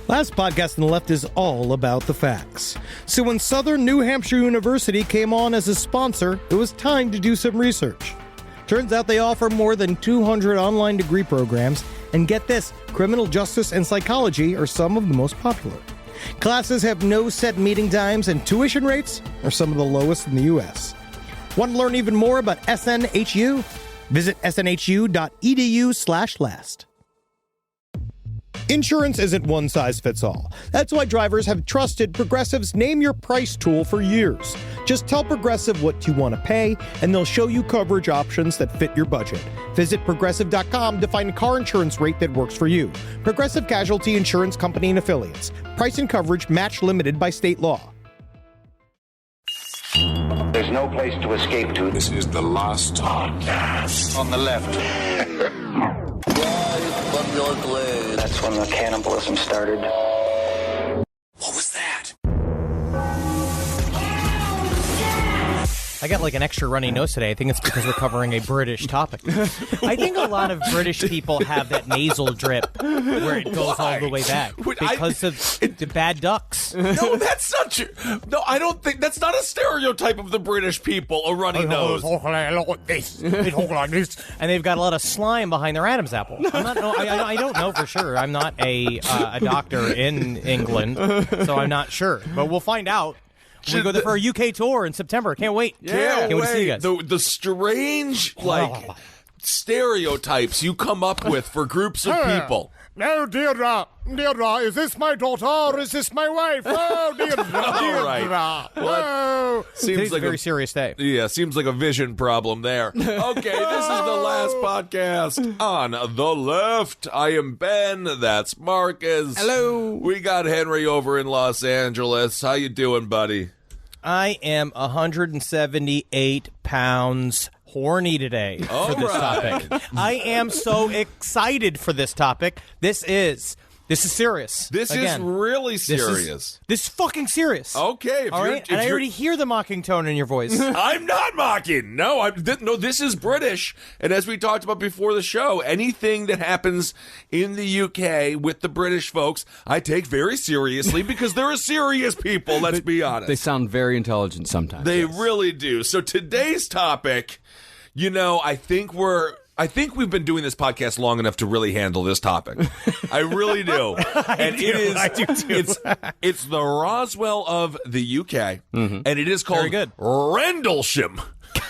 Last podcast on the left is all about the facts. So when Southern New Hampshire University came on as a sponsor, it was time to do some research. Turns out they offer more than 200 online degree programs, and get this, criminal justice and psychology are some of the most popular. Classes have no set meeting times, and tuition rates are some of the lowest in the U.S. Want to learn even more about SNHU? Visit snhu.edu/last. Insurance isn't one size fits all. That's why drivers have trusted Progressive's Name Your Price tool for years. Just tell Progressive what you want to pay, and they'll show you coverage options that fit your budget. Visit Progressive.com to find a car insurance rate that works for you. Progressive Casualty Insurance Company and Affiliates. Price and coverage match limited by state law. There's no place to escape to. This is the last podcast. On the left. That's when the cannibalism started. What was that? I got like an extra runny nose today. I think it's because we're covering a British topic. I think a lot of British people have that nasal drip where it goes all the way back because of the bad ducks. No, that's not true. No, I don't think that's not a stereotype of the British people, a runny nose. Like this. They talk like this. And they've got a lot of slime behind their Adam's apple. I don't know for sure. I'm not a doctor in England, so I'm not sure. But we'll find out. We go there for a UK tour in September. Can't wait. Can't wait to see you guys. The strange, stereotypes you come up with for groups of people. No, Deirdre, is this my daughter or is this my wife? Oh, Deirdre, All right. Oh. Seems like a very serious day. Yeah, seems like a vision problem there. Okay, this is the last podcast on the left. I am Ben. That's Marcus. Hello. We got Henry over in Los Angeles. How you doing, buddy? I am 178 pounds horny today for this topic. I am so excited for this topic. This is serious. This is really serious. This is fucking serious. Okay. All right? And I already hear the mocking tone in your voice. I'm not mocking. No, this is British. And as we talked about before the show, anything that happens in the UK with the British folks, I take very seriously because they're serious people, let's be honest. They sound very intelligent sometimes. They really do. So today's topic, I think we've been doing this podcast long enough to really handle this topic. I really do. I do too. It's the Roswell of the UK, and it is called Rendlesham.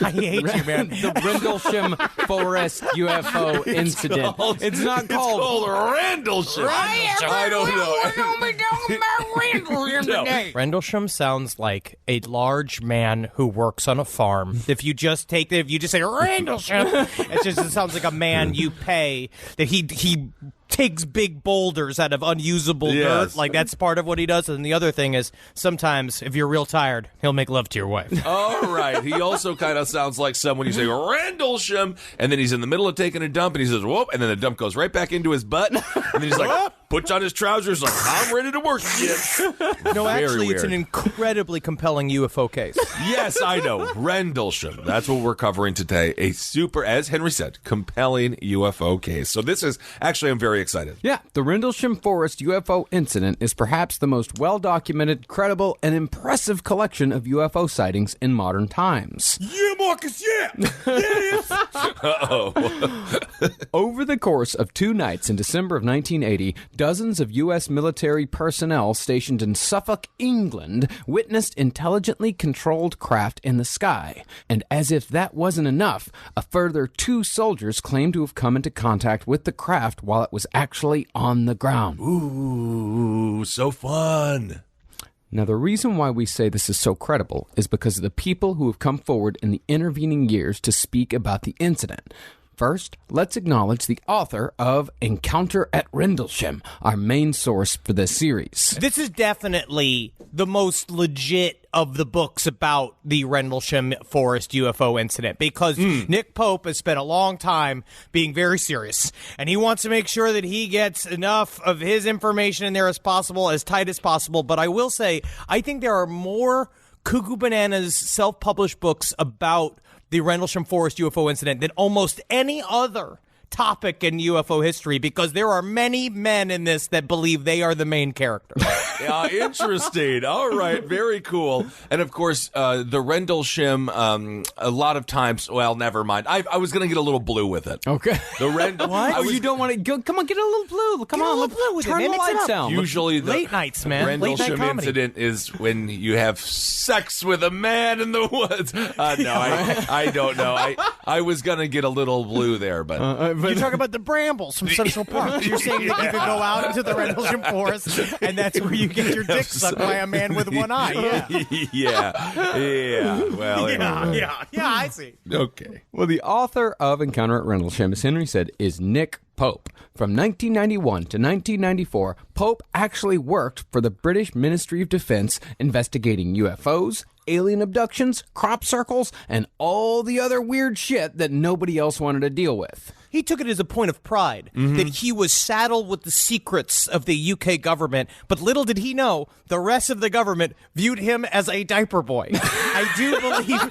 I hate you, man. The Rendlesham Forest UFO Incident. It's called Rendlesham. I don't know. We're going to be talking about Rendlesham today. Rendlesham sounds like a large man who works on a farm. If you just say Rendlesham, it sounds like a man you pay that he takes big boulders out of unusable dirt. Like, that's part of what he does. And the other thing is, sometimes, if you're real tired, he'll make love to your wife. All right. He also kind of sounds like someone you say, Rendlesham, and then he's in the middle of taking a dump, and he says, whoop, and then the dump goes right back into his butt, and then he's like, puts on his trousers, like, I'm ready to work again. No, actually, it's an incredibly compelling UFO case. Yes, I know. Rendlesham. That's what we're covering today. A super, as Henry said, compelling UFO case. So this is, actually, I'm very excited. Yeah, the Rendlesham Forest UFO Incident is perhaps the most well-documented, credible, and impressive collection of UFO sightings in modern times. Yeah, Marcus, yeah! Yes! Uh-oh. Over the course of 2 nights in December of 1980, dozens of U.S. military personnel stationed in Suffolk, England, witnessed intelligently controlled craft in the sky. And as if that wasn't enough, a further 2 soldiers claimed to have come into contact with the craft while it was actually on the ground. Ooh, so fun. Now, the reason why we say this is so credible is because of the people who have come forward in the intervening years to speak about the incident. First, let's acknowledge the author of Encounter at Rendlesham, our main source for this series. This is definitely the most legit of the books about the Rendlesham Forest UFO incident because Nick Pope has spent a long time being very serious, and he wants to make sure that he gets enough of his information in there as possible, as tight as possible. But I will say, I think there are more Cuckoo Bananas self-published books about the Rendlesham Forest UFO incident than almost any other topic in UFO history because there are many men in this that believe they are the main character. Yeah, interesting. All right, very cool. And of course, the Rendlesham, a lot of times, well, never mind. I was going to get a little blue with it. Okay. The What? You don't want to go? Come on, get a little blue. Come on, blue with it, turn man. the Mix it lights up. down. Usually the Late nights, man. Late night Rendlesham comedy. incident is when you have sex with a man in the woods. I don't know. I was going to get a little blue there, but You're talking about the brambles from Central Park. You're saying that you could go out into the Rendlesham Forest, and that's where you get your dick sucked by a man with one eye. yeah. Well, anyway. Yeah, I see. Okay. Well, the author of Encounter at Rendlesham, as Henry said, is Nick Pope. From 1991 to 1994, Pope actually worked for the British Ministry of Defense investigating UFOs, alien abductions, crop circles, and all the other weird shit that nobody else wanted to deal with. He took it as a point of pride that he was saddled with the secrets of the UK government, but little did he know the rest of the government viewed him as a diaper boy. I do believe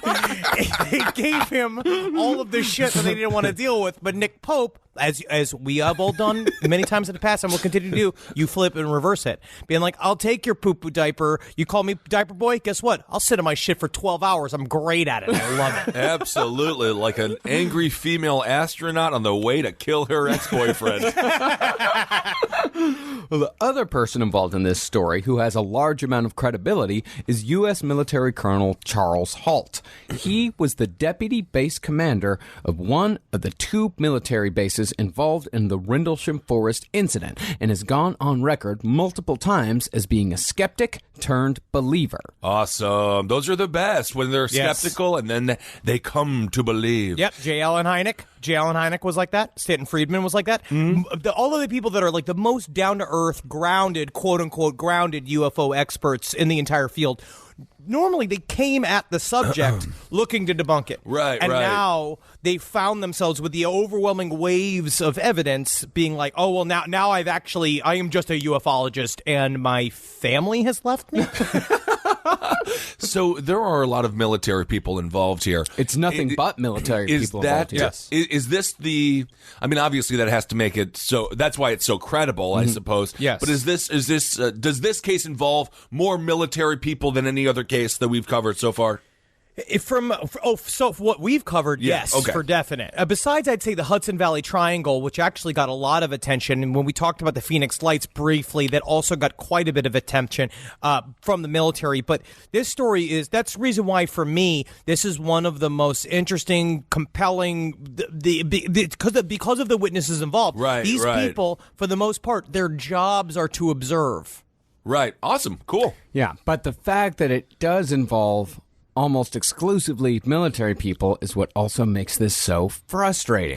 they gave him all of the shit that they didn't want to deal with, but Nick Pope, as we have all done many times in the past and will continue to do, you flip and reverse it. Being like, I'll take your poo-poo diaper. You call me diaper boy? Guess what? I'll sit in my shit for 12 hours. I'm great at it. I love it. Absolutely. Like an angry female astronaut on the way to kill her ex-boyfriend. Well, the other person involved in this story who has a large amount of credibility is U.S. military Colonel Charles Halt. He was the deputy base commander of one of the two military bases involved in the Rendlesham Forest Incident and has gone on record multiple times as being a skeptic turned believer. Awesome. Those are the best when they're Yes. skeptical and then they come to believe. Yep, J. Allen Hynek. J. Allen Hynek was like that. Stanton Friedman was like that. All of the people that are like the most down-to-earth, grounded, quote-unquote, grounded UFO experts in the entire field, normally they came at the subject looking to debunk it. Right, and right. now they found themselves with the overwhelming waves of evidence being like, oh, well, now I am just a ufologist and my family has left me. So there are a lot of military people involved here. It's nothing but military Is people that, involved here. yes. Is this the, I mean, obviously that has to make it so, that's why it's so credible, I suppose. Yes. But does this case involve more military people than any other case that we've covered so far? So what we've covered, Yeah, yes, okay. for definite. Besides, I'd say the Hudson Valley Triangle, which actually got a lot of attention, and when we talked about the Phoenix Lights briefly, that also got quite a bit of attention from the military. But this story that's the reason why, for me, this is one of the most interesting, compelling, because of the witnesses involved. Right, These right. people, for the most part, their jobs are to observe. Right. Awesome. Cool. Yeah, but the fact that it does involve almost exclusively military people is what also makes this so frustrating.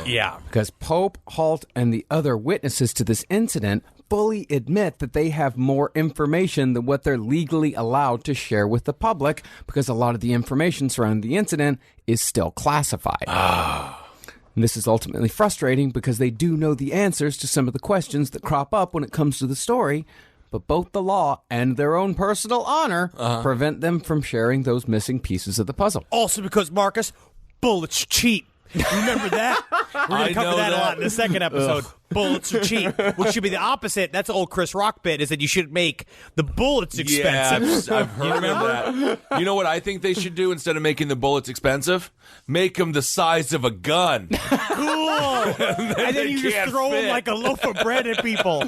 Yeah. Because Pope, Halt, and the other witnesses to this incident fully admit that they have more information than what they're legally allowed to share with the public because a lot of the information surrounding the incident is still classified. And this is ultimately frustrating because they do know the answers to some of the questions that crop up when it comes to the story, but both the law and their own personal honor prevent them from sharing those missing pieces of the puzzle. Also because, Marcus, bullets are cheap. Remember that? We're going I to cover know that a that. lot in the second episode. Bullets are cheap, which should be the opposite. That's the old Chris Rock bit, is that you should make the bullets expensive. Yeah, I've heard of that. You know what I think they should do instead of making the bullets expensive? Make them the size of a gun. Cool. and then you just can't throw them fit. like a loaf of bread at people.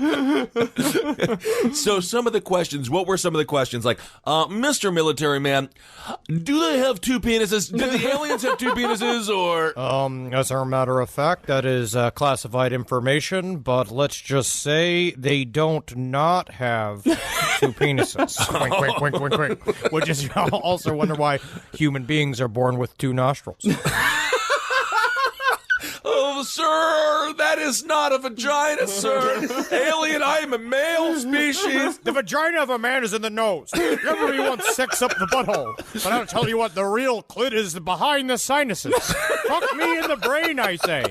So some of the questions, what were some of the questions? Like, Mr. Military Man, do they have two penises? Do the aliens have two penises or... As a matter of fact, that is classified information, but let's just say they don't not have two penises. Wink, wink, wink, wink, wink. Which is, you also wonder why human beings are born with two nostrils. Oh, sir, that is not a vagina, sir. Alien, I am a male species. The vagina of a man is in the nose. Everybody wants sex up the butthole. But I'll tell you what, the real clit is behind the sinuses. Fuck me in the brain, I say.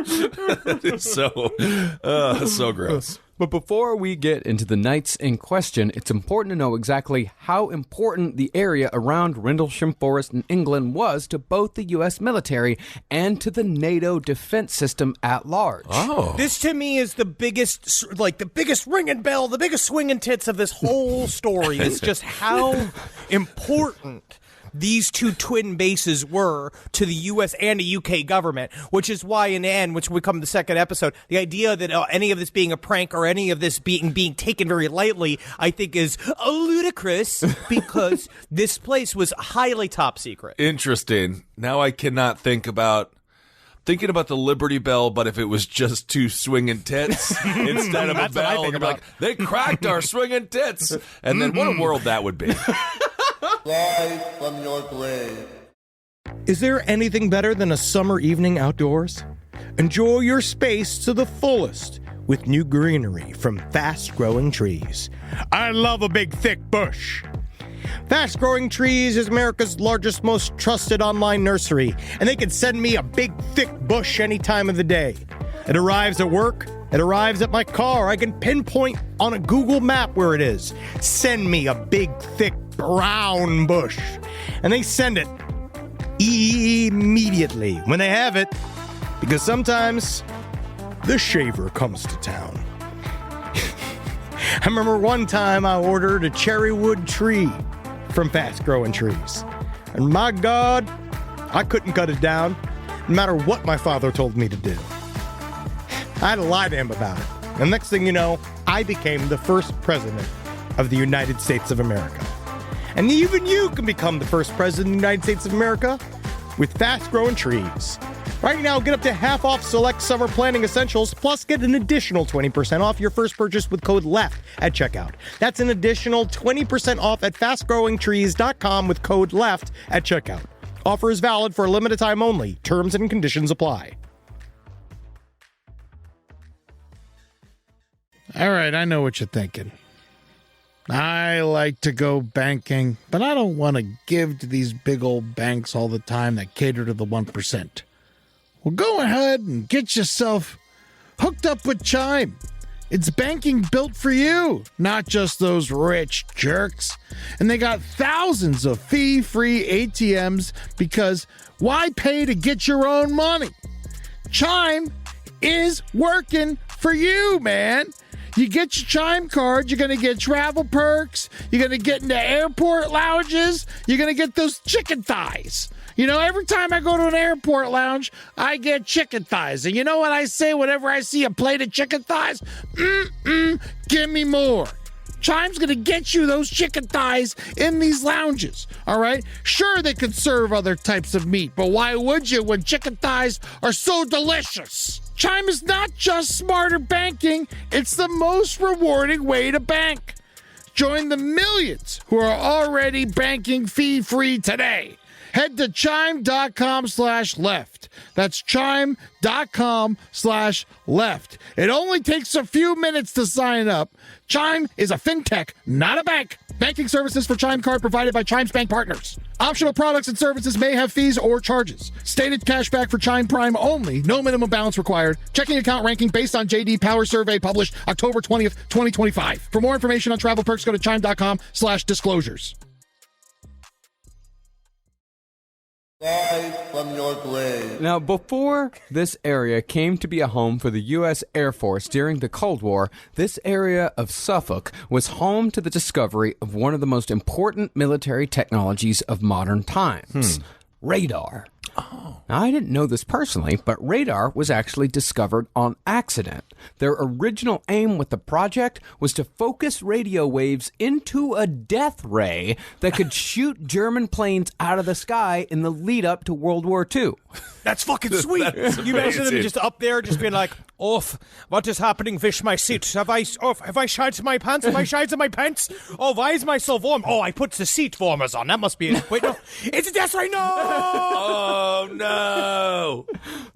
It's so gross. But before we get into the nights in question, it's important to know exactly how important the area around Rendlesham Forest in England was to both the U.S. military and to the NATO defense system at large. Oh. This to me is the biggest ringing bell, the biggest swinging tits of this whole story. Is just how important these two twin bases were to the U.S. and the U.K. government, which is why in the end, which will come the second episode, the idea that any of this being a prank or any of this being taken very lightly, I think is ludicrous because this place was highly top secret. Interesting. Now I cannot thinking about the Liberty Bell, but if it was just two swinging tits instead of a bell, and like, they cracked our swinging tits. And then what a world that would be. Rise from your grave. Is there anything better than a summer evening outdoors? Enjoy your space to the fullest with new greenery from Fast Growing Trees. I love a big, thick bush. Fast Growing Trees is America's largest, most trusted online nursery, and they can send me a big, thick bush any time of the day. It arrives at work. It arrives at my car. I can pinpoint on a Google map where it is. Send me a big, thick, brown bush. And they send it immediately when they have it, because sometimes the shaver comes to town. I remember one time I ordered a cherry wood tree from Fast Growing Trees. And my God, I couldn't cut it down, no matter what my father told me to do. I had to lie to him about it. And next thing you know, I became the first president of the United States of America. And even you can become the first president of the United States of America with Fast Growing Trees. Right now, get up to half off select summer planting essentials, plus get an additional 20% off your first purchase with code LEFT at checkout. That's an additional 20% off at fastgrowingtrees.com with code LEFT at checkout. Offer is valid for a limited time only. Terms and conditions apply. All right, I know what you're thinking. I like to go banking, but I don't want to give to these big old banks all the time that cater to the 1%. Well, go ahead and get yourself hooked up with Chime. It's banking built for you, not just those rich jerks. And they got thousands of fee-free ATMs because why pay to get your own money? Chime is working for you, man. You get your Chime card, you're going to get travel perks, you're going to get into airport lounges, you're going to get those chicken thighs. You know, every time I go to an airport lounge, I get chicken thighs. And you know what I say whenever I see a plate of chicken thighs? Give me more. Chime's going to get you those chicken thighs in these lounges, all right? Sure, they could serve other types of meat, but why would you when chicken thighs are so delicious? Chime is not just smarter banking, it's the most rewarding way to bank. Join the millions who are already banking fee-free today. Head to chime.com/left. That's chime.com/left. It only takes a few minutes to sign up. Chime is a fintech, not a bank. Banking services for Chime Card provided by Chime's bank partners. Optional products and services may have fees or charges. Stated cashback for Chime Prime only. No minimum balance required. Checking account ranking based on JD Power Survey published October 20th, 2025. For more information on travel perks, go to chime.com/disclosures. Rise from your grave. Now, before this area came to be a home for the U.S. Air Force during the Cold War, this area of Suffolk was home to the discovery of one of the most important military technologies of modern times, radar. Oh. Now, I didn't know this personally, but radar was actually discovered on accident. Their original aim with the project was to focus radio waves into a death ray that could shoot German planes out of the sky in the lead up to World War II. That's fucking sweet. That's You imagine them amazing. just up there, just being like, Off. What is happening with my seat? Have I shite my pants? Have I shite in my pants? Oh, why is my so warm? Oh, I put the seat warmers on. That must be it. Wait, no. It's a death right now. Oh, no.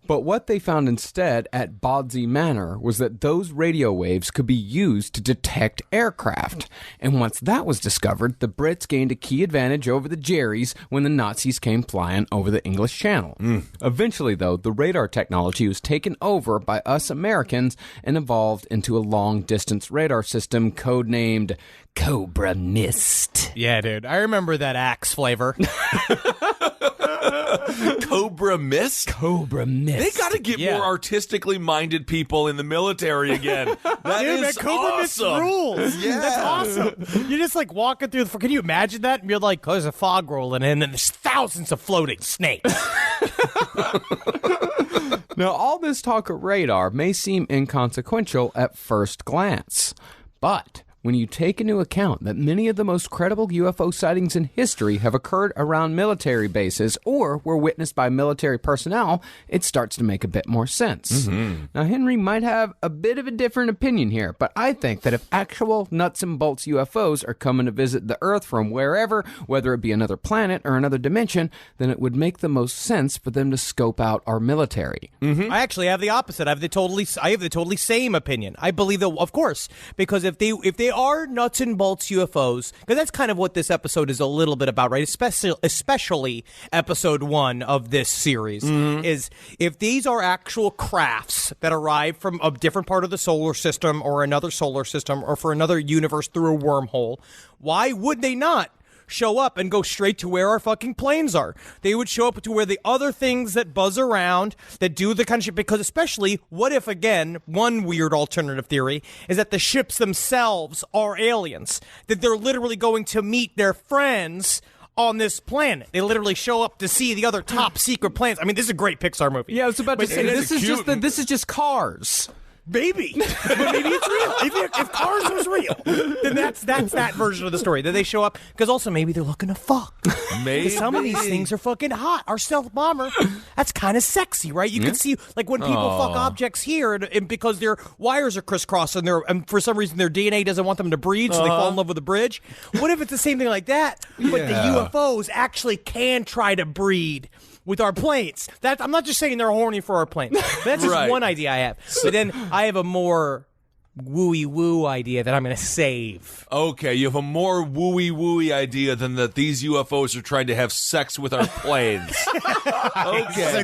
But what they found instead at Bodsey Manor was that those radio waves could be used to detect aircraft. And once that was discovered, the Brits gained a key advantage over the Jerrys when the Nazis came flying over the English Channel. Eventually, though, the radar technology was taken over by us Americans and evolved into a long-distance radar system codenamed Cobra Mist. Yeah, dude. I remember that Axe flavor. Cobra Mist? Cobra Mist. They got to get more artistically minded people in the military again. That Dude, is that Cobra Mist awesome. rules. Yeah. That's awesome. You're just like walking through the... Can you imagine that? And you're like, oh, there's a fog rolling in, and there's thousands of floating snakes. Now, all this talk of radar may seem inconsequential at first glance, but when you take into account that many of the most credible UFO sightings in history have occurred around military bases or were witnessed by military personnel, it starts to make a bit more sense. Now, Henry might have a bit of a different opinion here, but I think that if actual nuts and bolts UFOs are coming to visit the Earth from wherever, whether it be another planet or another dimension, then it would make the most sense for them to scope out our military. I actually have the opposite. I have the totally same opinion. I believe that, of course, because if they are nuts and bolts UFOs, because that's kind of what this episode is a little bit about, right? Especially episode 1 of this series, is if these are actual crafts that arrive from a different part of the solar system or another solar system or for another universe through a wormhole, why would they not show up and go straight to where our fucking planes are? They would show up to where the other things that buzz around, that do the kind of shit, because especially, what if, again, one weird alternative theory is that the ships themselves are aliens, that they're literally going to meet their friends on this planet. They literally show up to see the other top secret planets. I mean, this is a great Pixar movie. Yeah, I was about to say, this is just Cars. Maybe, but maybe it's real. If Cars was real, then that's that version of the story. That they show up because also maybe they're looking to fuck. Maybe some of these things are fucking hot. Our stealth bomber, that's kind of sexy, right? You can see like when people fuck objects here, and because their wires are crisscrossed and for some reason their DNA doesn't want them to breathe, so they fall in love with the bridge. What if it's the same thing like that, but the UFOs actually can try to breed with our planes? I'm not just saying they're horny for our planes. That's just one idea I have. But then I have a more wooey-woo idea that I'm going to save. Okay, you have a more wooey-wooey idea than that these UFOs are trying to have sex with our planes. Okay.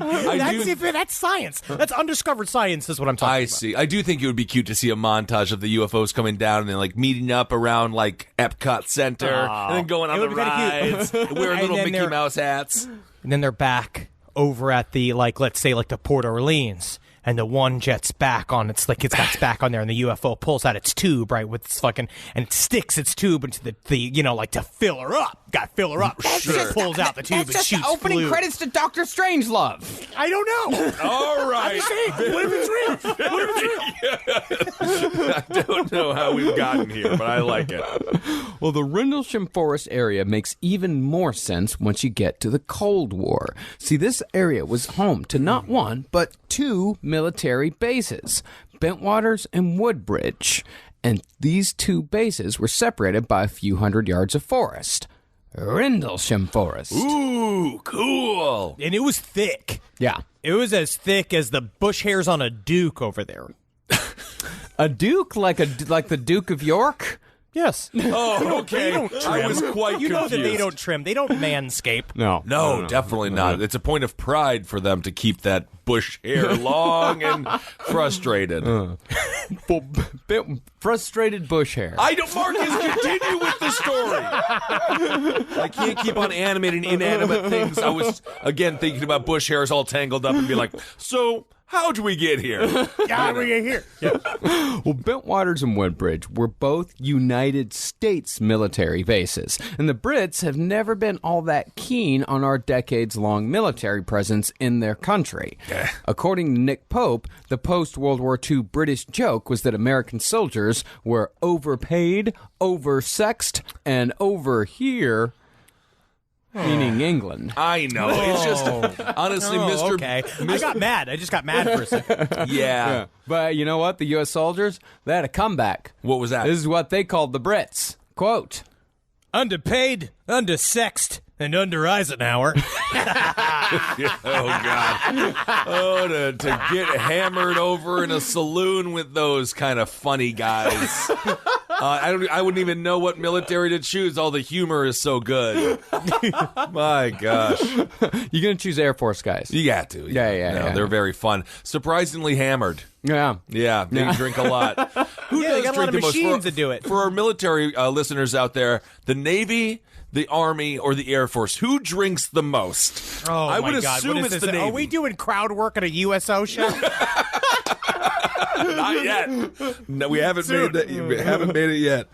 That's science. That's undiscovered science is what I'm talking about. I see. I do think it would be cute to see a montage of the UFOs coming down and then like meeting up around like Epcot Center and then going on the rides, wearing little Mickey Mouse hats. And then they're back over at the, like, let's say, like the Port Orleans, and the one jet's back on its back on there, and the UFO pulls out its tube, right, with its fucking, and it sticks its tube into the you know, like to fill her up. Got to fill her up. Sure. Pulls out the tube and shoots the opening fluid. credits to Dr. Strangelove. I don't know. All right. I'm just saying, what if it's real? What if it's real? I don't know how we've gotten here, but I like it. Well, the Rendlesham Forest area makes even more sense once you get to the Cold War. See, this area was home to not one, but 2 military bases, Bentwaters and Woodbridge. And these 2 bases were separated by a few hundred yards of forest. Rendlesham Forest. Ooh, cool. And it was thick. Yeah. It was as thick as the bush hairs on a duke over there. A duke? Like the Duke of York? Yes. Oh, okay. I was quite You know confused. that they don't trim. They don't manscape. No, definitely not. It's a point of pride for them to keep that bush hair long and frustrated. Frustrated bush hair. Marcus, continue with the story. I can't keep on animating inanimate things. I was, again, thinking about bush hairs all tangled up and be like, so how'd we get here? How do we get here? Yeah. Well, Bentwaters and Woodbridge were both United States military bases, and the Brits have never been all that keen on our decades-long military presence in their country. According to Nick Pope, the post-World War II British joke was that American soldiers were overpaid, oversexed, and over here. meaning England. I know. It's just, honestly, Mr. Okay. I got mad. I just got mad for a second. Yeah. But you know what? The U.S. soldiers, they had a comeback. What was that? This is what they called the Brits. Quote, Underpaid, undersexed, and under Eisenhower. Oh, God. Oh, to get hammered over in a saloon with those kind of funny guys. I wouldn't even know what military to choose. All the humor is so good. My gosh. you're going to choose Air Force guys. You got to. Yeah. They're very fun. Surprisingly hammered. Yeah. Yeah, they drink a lot. Who Yeah, does they got a drink lot of the most? machines that do it. For our military listeners out there, the Navy, the Army, or the Air Force, who drinks the most? Oh, I my would God. assume What it's is the this? Navy. Are we doing crowd work at a USO show? Not yet. No, we haven't made that. We haven't made it yet.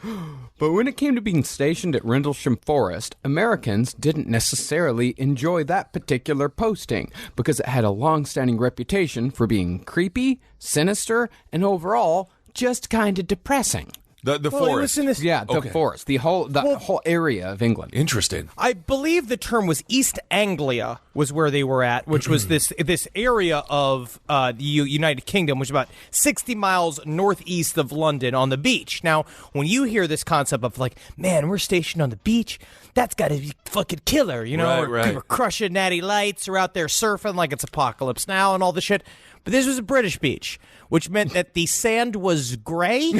But when it came to being stationed at Rendlesham Forest, Americans didn't necessarily enjoy that particular posting because it had a long-standing reputation for being creepy, sinister, and overall just kind of depressing. The Well, it forest. was in this- Yeah, the forest, the whole area of England. Interesting. I believe the term was East Anglia was where they were at, which was this area of the United Kingdom, which is about 60 miles northeast of London on the beach. Now, when you hear this concept of like, man, we're stationed on the beach, that's got to be fucking killer, you know? Right. We're crushing natty lights, we're out there surfing like it's Apocalypse Now and all this shit. But this was a British beach, which meant that the sand was gray,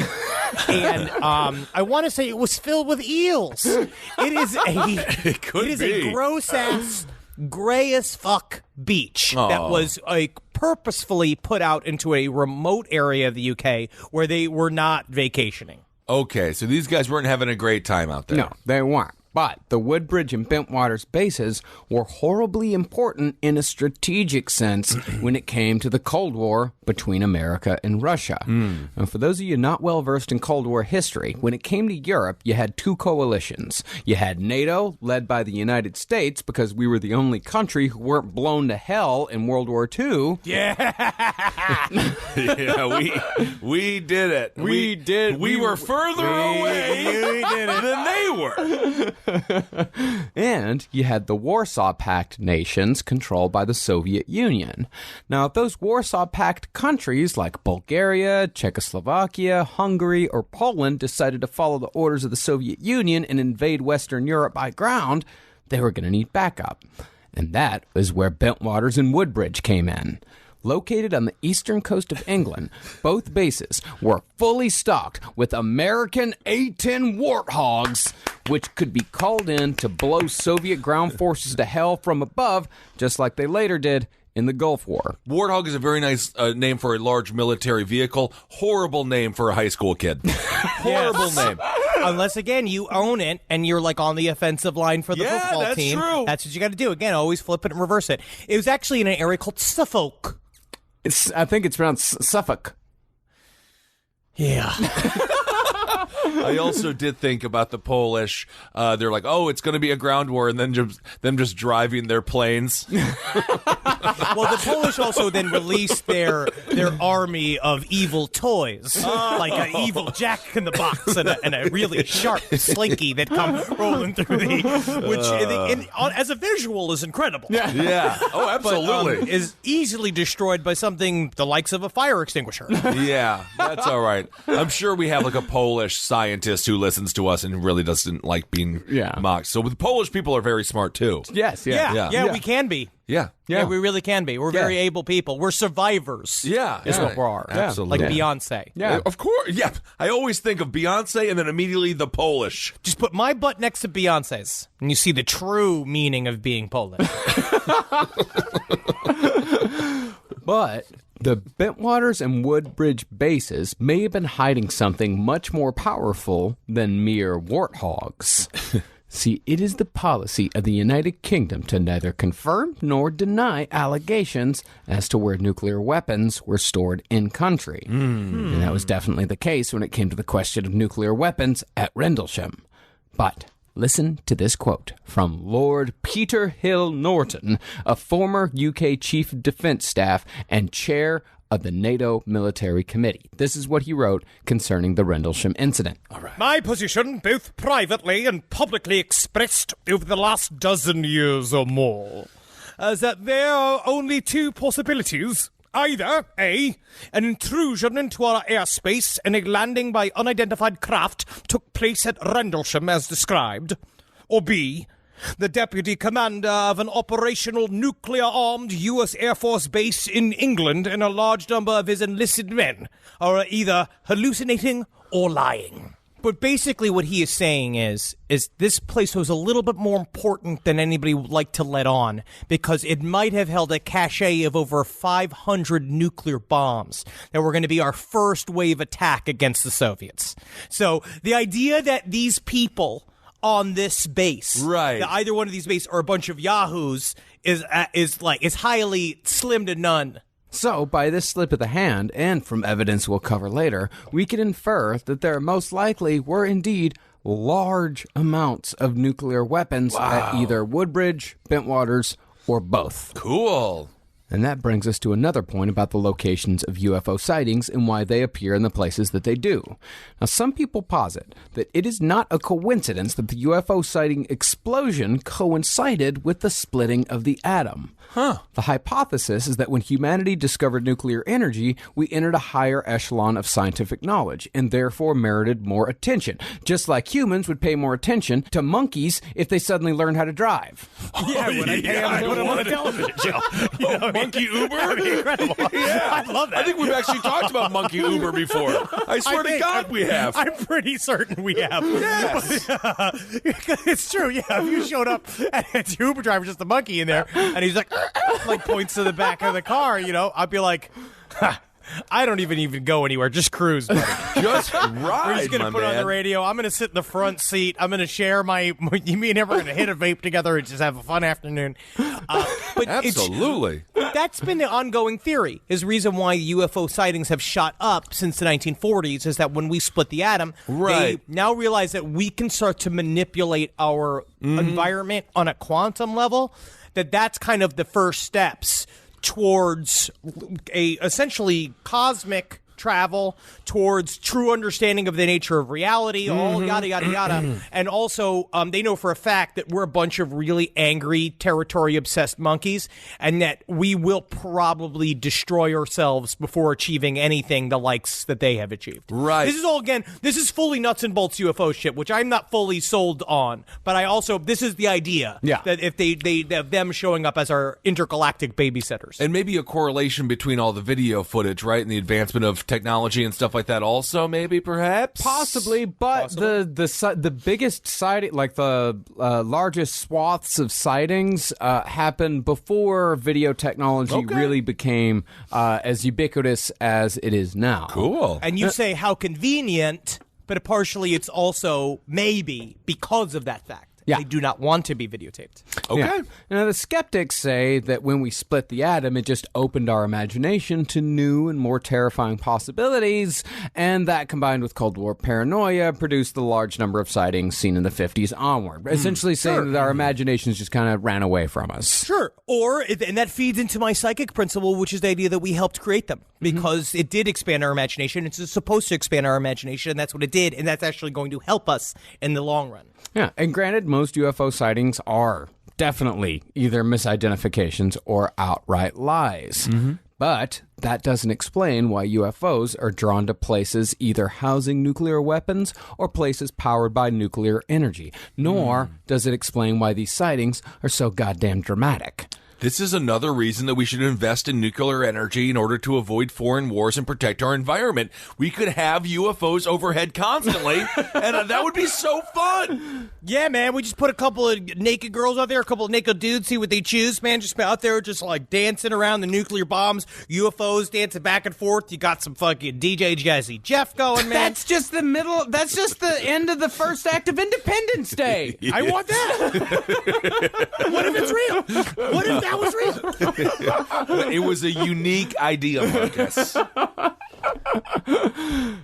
and I want to say it was filled with eels. It is a gross ass, gray as fuck beach that was purposefully put out into a remote area of the UK where they were not vacationing. Okay, so these guys weren't having a great time out there. No, they weren't. But the Woodbridge and Bentwaters bases were horribly important in a strategic sense when it came to the Cold War between America and Russia. And for those of you not well versed in Cold War history, when it came to Europe, you had two coalitions. You had NATO, led by the United States, because we were the only country who weren't blown to hell in World War II. Yeah, we did it. We did. We were further away than they were. And you had the Warsaw Pact nations controlled by the Soviet Union. Now, if those Warsaw Pact countries like Bulgaria, Czechoslovakia, Hungary, or Poland decided to follow the orders of the Soviet Union and invade Western Europe by ground, they were going to need backup. And that is where Bentwaters and Woodbridge came in. Located on the eastern coast of England, both bases were fully stocked with American A-10 Warthogs, which could be called in to blow Soviet ground forces to hell from above, just like they later did in the Gulf War. Warthog is a very nice name for a large military vehicle. Horrible name for a high school kid. Horrible name. Unless, again, you own it and you're like on the offensive line for the football that's team. True. That's what you got to do. Again, always flip it and reverse it. It was actually in an area called Suffolk. I think it's pronounced Suffolk. Yeah. I also did think about the Polish. They're like, oh, it's going to be a ground war, and then them just driving their planes. Well, the Polish also then released their army of evil toys, like an evil Jack in the Box and a really sharp slinky that come rolling through which as a visual is incredible. Yeah. Oh, absolutely. But, is easily destroyed by something the likes of a fire extinguisher. Yeah, that's all right. I'm sure we have like a Polish scientist who listens to us and really doesn't like being mocked. So the Polish people are very smart too. Yes, Yeah, we can be. Yeah. Yeah, we really can be. We're very able people. We're survivors. Yeah. Is what we are. Absolutely. Like Beyonce. Yeah. Of course. Yeah. I always think of Beyonce and then immediately the Polish. Just put my butt next to Beyonce's, and you see the true meaning of being Polish. But the Bentwaters and Woodbridge bases may have been hiding something much more powerful than mere warthogs. See, it is the policy of the United Kingdom to neither confirm nor deny allegations as to where nuclear weapons were stored in country. And that was definitely the case when it came to the question of nuclear weapons at Rendlesham. But listen to this quote from Lord Peter Hill Norton, a former UK Chief of Defence Staff and chair of the NATO Military Committee. This is what he wrote concerning the Rendlesham incident. All right. My position, both privately and publicly expressed over the last dozen years or more, is that there are only two possibilities. Either, A, an intrusion into our airspace and a landing by unidentified craft took place at Rendlesham as described, or B, the deputy commander of an operational nuclear-armed U.S. Air Force base in England and a large number of his enlisted men are either hallucinating or lying. But basically what he is saying is this place was a little bit more important than anybody would like to let on, because it might have held a cache of over 500 nuclear bombs that were going to be our first wave attack against the Soviets. So the idea that these people on this base, right, that either one of these bases or a bunch of yahoos is highly slim to none. So, by this slip of the hand, and from evidence we'll cover later, we can infer that there most likely were indeed large amounts of nuclear weapons at either Woodbridge, Bentwaters, or both. Cool. And that brings us to another point about the locations of UFO sightings and why they appear in the places that they do. Now, some people posit that it is not a coincidence that the UFO sighting explosion coincided with the splitting of the atom. The hypothesis is that when humanity discovered nuclear energy, we entered a higher echelon of scientific knowledge and therefore merited more attention, just like humans would pay more attention to monkeys if they suddenly learned how to drive. Yeah, when I pay them to put them on the television show. Monkey Uber? That'd be incredible. Yeah. I love that. I think we've actually talked about Monkey Uber before. I swear to God we have. I'm pretty certain we have. Yes. It's true, yeah. If you showed up and it's your Uber driver, just a monkey in there, and he's like points to the back of the car, I'd be like, I don't even go anywhere. Just cruise, buddy. Just ride, We're just going to put on the radio. I'm going to sit in the front seat. I'm going to share me and him are going to hit a vape together and just have a fun afternoon. But absolutely. That's been the ongoing theory. Is the reason why UFO sightings have shot up since the 1940s is that when we split the atom, they now realize that we can start to manipulate our environment on a quantum level, that's kind of the first steps towards a essentially cosmic travel, towards true understanding of the nature of reality, all yada, yada, yada. And also, they know for a fact that we're a bunch of really angry, territory-obsessed monkeys, and that we will probably destroy ourselves before achieving anything the likes that they have achieved. Right. This is all, again, this is fully nuts and bolts UFO shit, which I'm not fully sold on. But I also, this is the idea. Yeah. That if they have them showing up as our intergalactic babysitters. And maybe a correlation between all the video footage, right, and the advancement of technology and stuff like that also, maybe, perhaps? Possibly, but the biggest sighting, like the largest swaths of sightings happened before video technology really became as ubiquitous as it is now. Cool. And you say how convenient, but partially it's also maybe because of that fact. Yeah. They do not want to be videotaped. Okay. Yeah. Now, the skeptics say that when we split the atom, it just opened our imagination to new and more terrifying possibilities, and that combined with Cold War paranoia produced the large number of sightings seen in the 50s onward, essentially saying that our imaginations just kind of ran away from us. Sure. And that feeds into my psychic principle, which is the idea that we helped create them, because it did expand our imagination. It's supposed to expand our imagination, and that's what it did, and that's actually going to help us in the long run. Yeah, and granted, most UFO sightings are definitely either misidentifications or outright lies. But that doesn't explain why UFOs are drawn to places either housing nuclear weapons or places powered by nuclear energy. Nor does it explain why these sightings are so goddamn dramatic. This is another reason that we should invest in nuclear energy in order to avoid foreign wars and protect our environment. We could have UFOs overhead constantly, and that would be so fun. Yeah, man, we just put a couple of naked girls out there, a couple of naked dudes, see what they choose, man. Just out there just like dancing around the nuclear bombs, UFOs dancing back and forth. You got some fucking DJ Jazzy Jeff going, man. That's just the end of the first act of Independence Day. I want that. What if it's real? What if that was real? It was a unique idea, Marcus.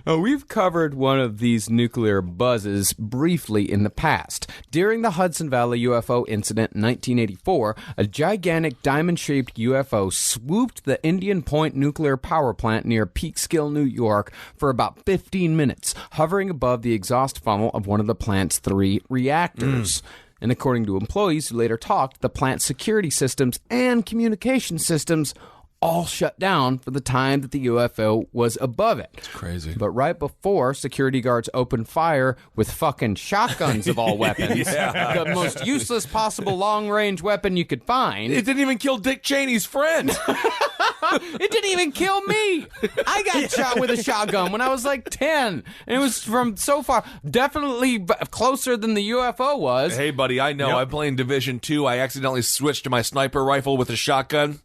We've covered one of these nuclear buzzes briefly in the past. During the Hudson Valley UFO incident in 1984, a gigantic diamond-shaped UFO swooped the Indian Point nuclear power plant near Peekskill, New York, for about 15 minutes, hovering above the exhaust funnel of one of the plant's 3 reactors. And according to employees who later talked, the plant's security systems and communication systems all shut down for the time that the UFO was above it. It's crazy. But right before, security guards opened fire with fucking shotguns of all weapons. The most useless possible long-range weapon you could find. It didn't even kill Dick Cheney's friend. It didn't even kill me. I got shot with a shotgun when I was like 10. And it was from so far, definitely closer than the UFO was. Hey, buddy, I know. Yep. I played in Division 2. I accidentally switched to my sniper rifle with a shotgun.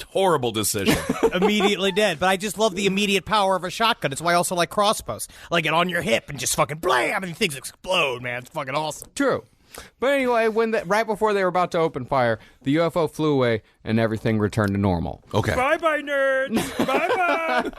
Horrible decision. Immediately dead. But I just love the immediate power of a shotgun. It's why I also like crossbows. Like it on your hip and just fucking blam and things explode, man. It's fucking awesome. True. But anyway, right before they were about to open fire, the UFO flew away and everything returned to normal. Okay. Bye-bye, nerds. Bye-bye.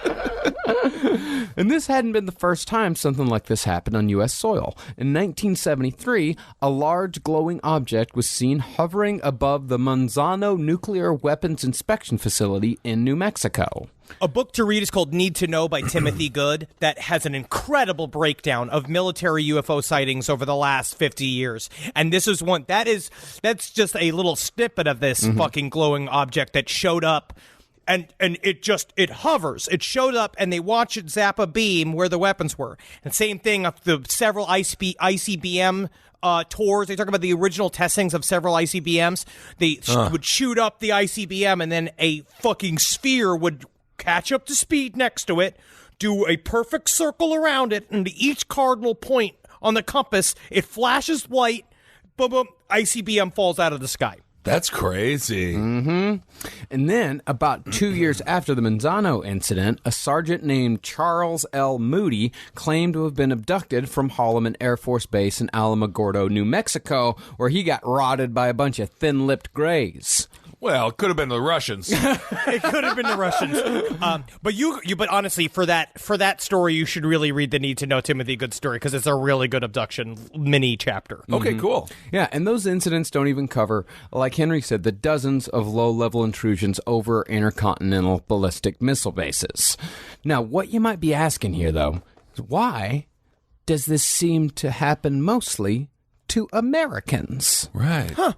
And this hadn't been the first time something like this happened on U.S. soil. In 1973, a large glowing object was seen hovering above the Manzano Nuclear Weapons Inspection Facility in New Mexico. A book to read is called Need to Know by Timothy Good that has an incredible breakdown of military UFO sightings over the last 50 years. And this is one that's just a little snippet of this fucking glowing object that showed up. And it hovers. It showed up, and they watch it zap a beam where the weapons were. And same thing of the several ICBM tours. They talk about the original testings of several ICBMs. They would shoot up the ICBM, and then a fucking sphere would catch up to speed next to it, do a perfect circle around it, and to each cardinal point on the compass, it flashes white, boom, boom, ICBM falls out of the sky. That's crazy. And then, about 2 years after the Manzano incident, a sergeant named Charles L. Moody claimed to have been abducted from Holloman Air Force Base in Alamogordo, New Mexico, where he got rotted by a bunch of thin-lipped grays. Well, it could have been the Russians. It could have been the Russians. But honestly, for that story, you should really read the Need to Know Timothy Good story because it's a really good abduction mini chapter. Okay, cool. Yeah, and those incidents don't even cover, like Henry said, the dozens of low-level intrusions over intercontinental ballistic missile bases. Now, what you might be asking here, though, is why does this seem to happen mostly to Americans? Right. Huh.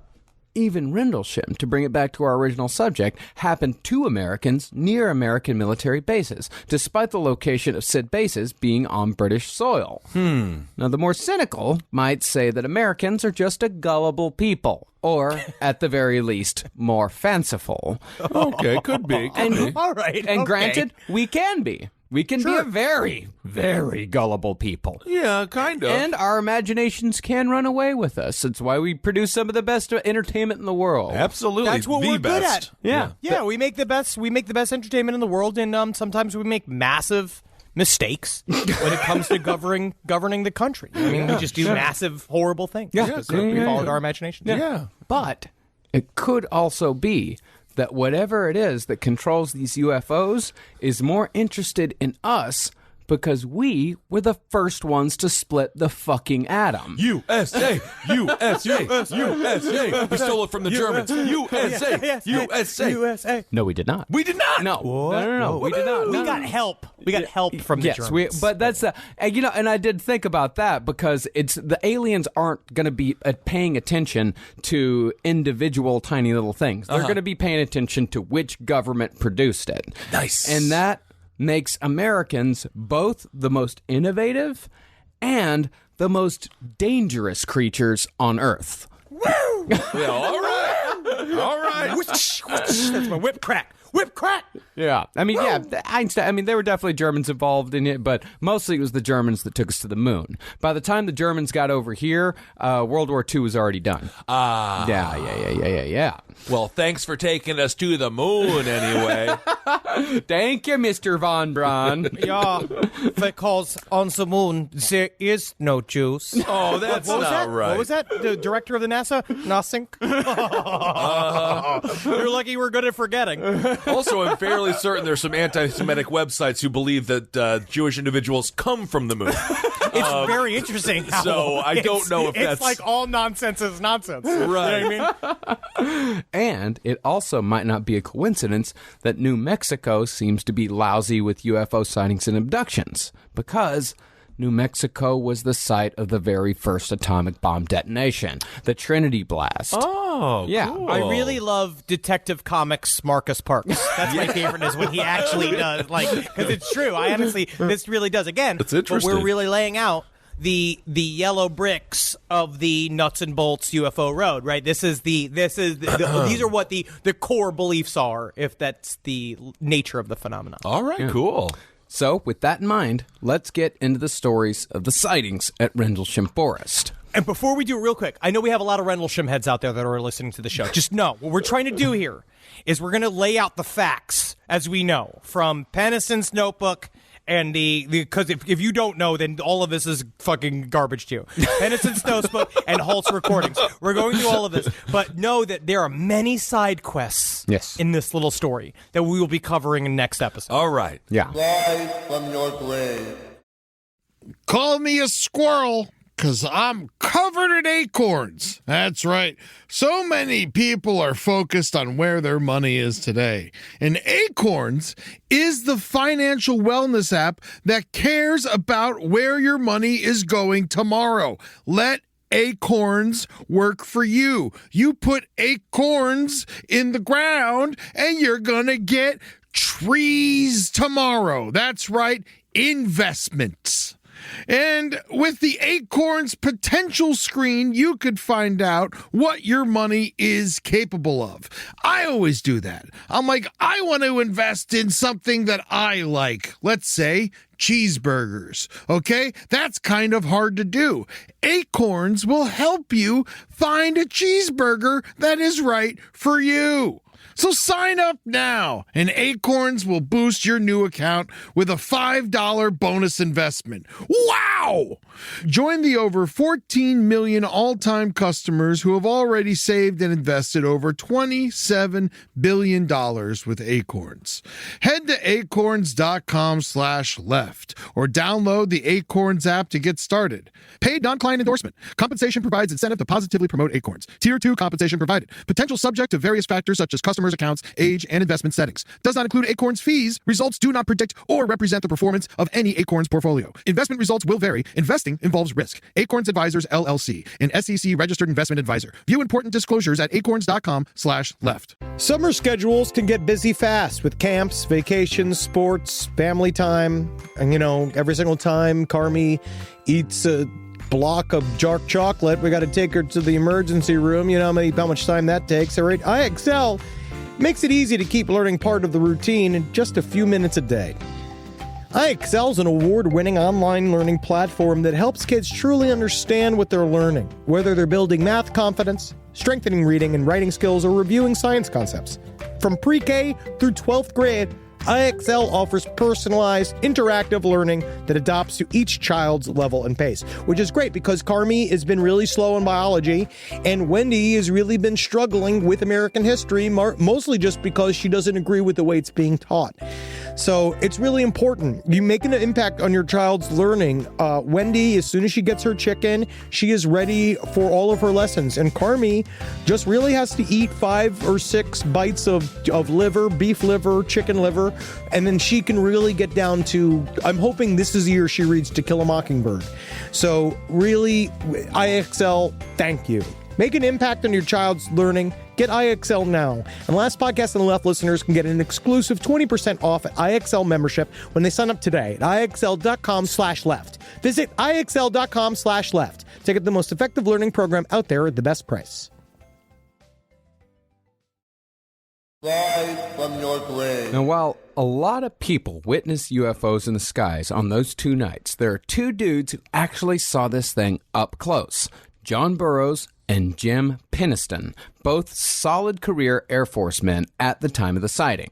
Even Rendlesham, to bring it back to our original subject, happened to Americans near American military bases, despite the location of said bases being on British soil. Now, the more cynical might say that Americans are just a gullible people, or, at the very least, more fanciful. Okay, could be. All right. And okay. granted, we can be. We can be a very, very gullible people. Yeah, kind of. And our imaginations can run away with us. That's why we produce some of the best entertainment in the world. Absolutely. That's what the we're good best. at. Yeah, we make the best. We make the best entertainment in the world, and sometimes we make massive mistakes when it comes to governing the country. I mean, we just do massive, horrible things. Because we followed our imaginations. Yeah. But it could also be that whatever it is that controls these UFOs is more interested in us because we were the first ones to split the fucking atom. USA! USA! USA! We stole it from the Germans. USA! USA! No, we did not. We did not! No, we did not. We got help. We got help from the Germans. But that's and I did think about that because it's the aliens aren't going to be paying attention to individual tiny little things. They're going to be paying attention to which government produced it. Nice. And that makes Americans both the most innovative and the most dangerous creatures on Earth. Woo! Yeah, all right. That's my whip crack. Whip crack! Yeah. I mean, Einstein, I mean, there were definitely Germans involved in it, but mostly it was the Germans that took us to the moon. By the time the Germans got over here, World War II was already done. Yeah. Well, thanks for taking us to the moon anyway. Thank you, Mr. Von Braun. Yeah, because on the moon there is no juice. Oh, that's not right. What was that? The director of the NASA? Nothing. You're lucky we're good at forgetting. Also, I'm fairly certain there's some anti-Semitic websites who believe that Jewish individuals come from the moon. It's very interesting. So I don't know if that's... It's like all nonsense is nonsense. Right. You know what I mean? And it also might not be a coincidence that New Mexico seems to be lousy with UFO sightings and abductions, because New Mexico was the site of the very first atomic bomb detonation, the Trinity Blast. Oh, yeah. cool. I really love Detective Comics Marcus Parks. That's my favorite, is when he actually does, like, because it's true. I honestly, this really does. Again, That's interesting. But we're really laying out the yellow bricks of the nuts and bolts UFO road, right? These are what the core beliefs are, if that's the nature of the phenomenon. All right, cool. So, with that in mind, let's get into the stories of the sightings at Rendlesham Forest. And before we do it real quick, I know we have a lot of Rendlesham heads out there that are listening to the show. Just know, what we're trying to do here is we're going to lay out the facts as we know from Penniston's notebook. And because if you don't know, then all of this is fucking garbage to you. Penniston's notebook and Halt's recordings. We're going through all of this. But know that there are many side quests in this little story that we will be covering in next episode. All right. Yeah. Rise from your grave. Call me a squirrel, 'cause I'm covered in acorns. That's right. So many people are focused on where their money is today. And Acorns is the financial wellness app that cares about where your money is going tomorrow. Let Acorns work for you. You put acorns in the ground and you're gonna get trees tomorrow. That's right, investments. And with the Acorns potential screen, you could find out what your money is capable of. I always do that. I'm like, I want to invest in something that I like. Let's say cheeseburgers. Okay? That's kind of hard to do. Acorns will help you find a cheeseburger that is right for you. So sign up now, and Acorns will boost your new account with a $5 bonus investment. Wow! Join the over 14 million all-time customers who have already saved and invested over $27 billion with Acorns. Head to acorns.com/left or download the Acorns app to get started. Paid non-client endorsement. Compensation provides incentive to positively promote Acorns. Tier 2 compensation provided. Potential subject to various factors such as customers' accounts, age, and investment settings. Does not include Acorns fees. Results do not predict or represent the performance of any Acorns portfolio. Investment results will vary. Investing involves risk. Acorns Advisors, LLC, an SEC registered investment advisor. View important disclosures at acorns.com/left. Summer schedules can get busy fast with camps, vacations, sports, family time. And, every single time Carmi eats a block of dark chocolate, we got to take her to the emergency room. You know how much time that takes. All right, IXL makes it easy to keep learning part of the routine in just a few minutes a day. IXL is an award-winning online learning platform that helps kids truly understand what they're learning, whether they're building math confidence, strengthening reading and writing skills, or reviewing science concepts. From pre-K through 12th grade, IXL offers personalized, interactive learning that adapts to each child's level and pace, which is great because Carmi has been really slow in biology, and Wendy has really been struggling with American history, mostly just because she doesn't agree with the way it's being taught. So it's really important. You making an impact on your child's learning. Wendy, as soon as she gets her chicken, she is ready for all of her lessons. And Carmi just really has to eat 5 or 6 bites of liver, beef liver, chicken liver, and then she can really get down to, I'm hoping this is the year she reads To Kill a Mockingbird. So really, IXL, thank you. Make an impact on your child's learning. Get IXL now. And Last Podcast on the Left listeners can get an exclusive 20% off at IXL membership when they sign up today at IXL.com/left. Visit IXL.com/left to get the most effective learning program out there at the best price. Rise from your grave. Now, while a lot of people witnessed UFOs in the skies on those 2 nights, there are 2 dudes who actually saw this thing up close. John Burroughs and Jim Penniston, both solid career Air Force men at the time of the sighting.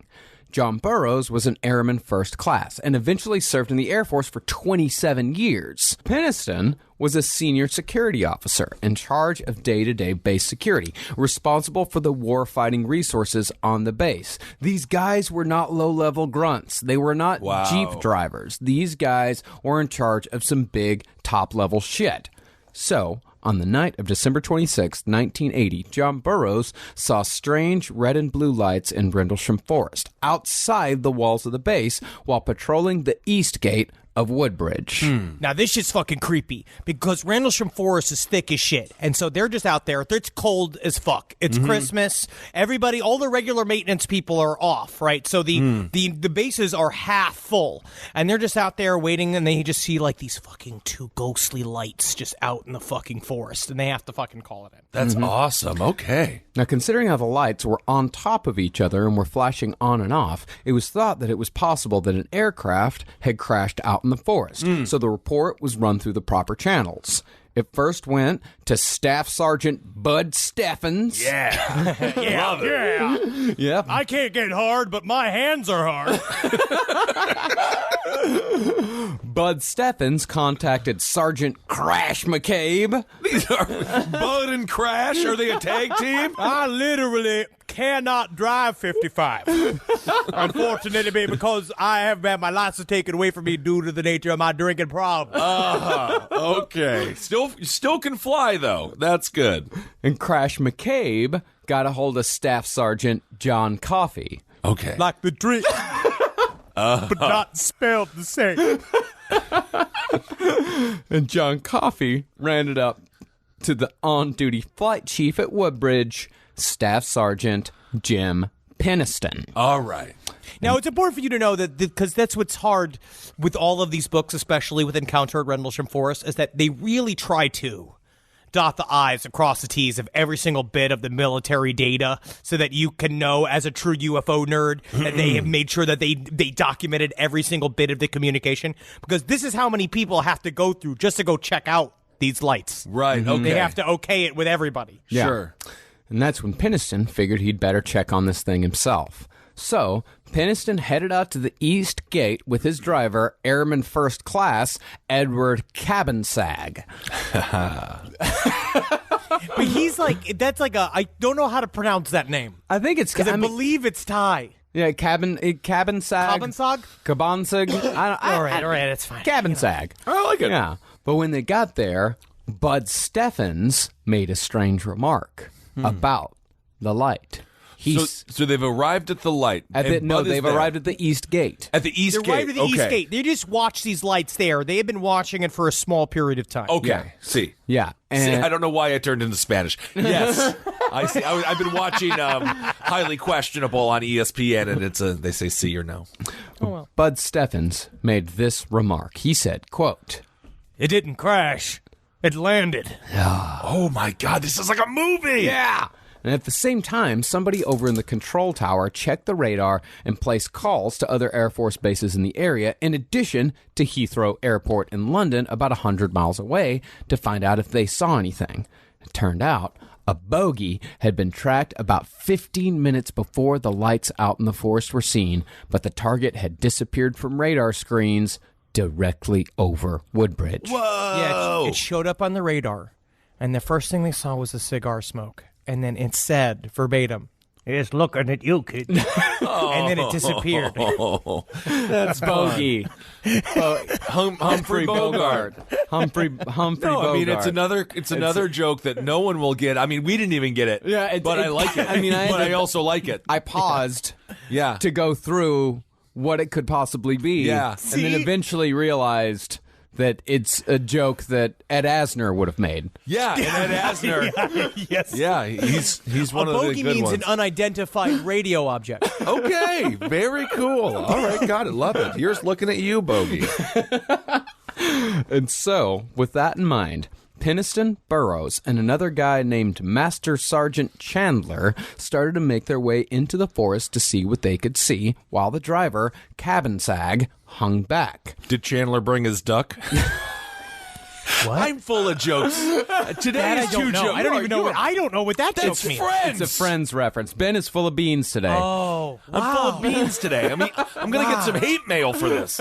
John Burroughs was an airman first class and eventually served in the Air Force for 27 years. Peniston was a senior security officer in charge of day-to-day base security, responsible for the warfighting resources on the base. These guys were not low-level grunts. They were not Jeep drivers. These guys were in charge of some big top-level shit. So, on the night of December 26, 1980, John Burroughs saw strange red and blue lights in Rendlesham Forest outside the walls of the base while patrolling the east gate of Woodbridge. Now, this shit's fucking creepy because Rendlesham Forest is thick as shit. And so they're just out there. It's cold as fuck. It's Christmas. Everybody, all the regular maintenance people are off, right? So the bases are half full. And they're just out there waiting, and they just see like these fucking two ghostly lights just out in the fucking forest. And they have to fucking call it in. That's awesome. Okay. Now, considering how the lights were on top of each other and were flashing on and off, it was thought that it was possible that an aircraft had crashed out in the forest. So the report was run through the proper channels. It first went to Staff Sergeant Bud Steffens. Yeah. I can't get hard, but my hands are hard. Bud Steffens contacted Sergeant Crash McCabe. These are Bud and Crash. Are they a tag team? I literally cannot drive 55. Unfortunately, because I have had my license taken away from me due to the nature of my drinking problem. Okay. Still can fly, though. That's good. And Crash McCabe got a hold of Staff Sergeant John Coffey. Okay. Like the drink, but not spelled the same. And John Coffey ran it up to the on-duty flight chief at Woodbridge, Staff Sergeant Jim Peniston. All right. Now, it's important for you to know that, because that's what's hard with all of these books, especially with Encounter at Rendlesham Forest, is that they really try to dot the I's and cross the T's of every single bit of the military data so that you can know, as a true UFO nerd, that they have made sure that they documented every single bit of the communication. Because this is how many people have to go through just to go check out these lights. Right, okay. They have to okay it with everybody. Yeah. Sure. And that's when Peniston figured he'd better check on this thing himself. So, Peniston headed out to the east gate with his driver, Airman First Class, Edward Cabansag. But he's like, that's like I don't know how to pronounce that name. I think it's... Because I believe it's Thai. Yeah, Cabansag. Cabansag? Cabansag. All right, it's fine. Cabansag. I like it. Yeah. But when they got there, Bud Steffens made a strange remark about the light. So they've arrived at the light. They've arrived at the east gate. At the east gate. They're arrived at the east gate. They just watch these lights there. They have been watching it for a small period of time. Okay. Yeah. See. Yeah. See, And I don't know why I turned into Spanish. Yes. I see. I've been watching Highly Questionable on ESPN, and they say see or no. Oh, well. Bud Steffens made this remark. He said, quote, It didn't crash. It landed. Oh, my God. This is like a movie. yeah. And at the same time, somebody over in the control tower checked the radar and placed calls to other Air Force bases in the area, in addition to Heathrow Airport in London, about 100 miles away, to find out if they saw anything. It turned out a bogey had been tracked about 15 minutes before the lights out in the forest were seen, but the target had disappeared from radar screens directly over Woodbridge. Whoa. Yeah, it showed up on the radar, and the first thing they saw was a cigar smoke. And then it said, verbatim, "It's looking at you, kid." And then it disappeared. That's bogey. Humphrey Bogart. Humphrey No, Bogart. I mean it's another joke that no one will get. I mean, we didn't even get it. Yeah, but I like it. I also like it. I paused Yeah. to go through what it could possibly be. Yeah. And then eventually realized that it's a joke that Ed Asner would have made. Yeah, and Ed Asner. Yes. Yeah, he's one A of the bogey good means ones. an unidentified radio object. Okay, very cool. All right, got it. Love it. Here's looking at you, Bogey. And so, with that in mind, Peniston, Burroughs, and another guy named Master Sergeant Chandler started to make their way into the forest to see what they could see, while the driver, Cabansag, hung back. Did Chandler bring his duck? What? I'm full of jokes. Today is two jokes. I don't even know. I don't know what that joke That's means. Friends. It's a Friends reference. Ben is full of beans today. Oh. I'm full of beans today. I mean, I'm going to get some hate mail for this.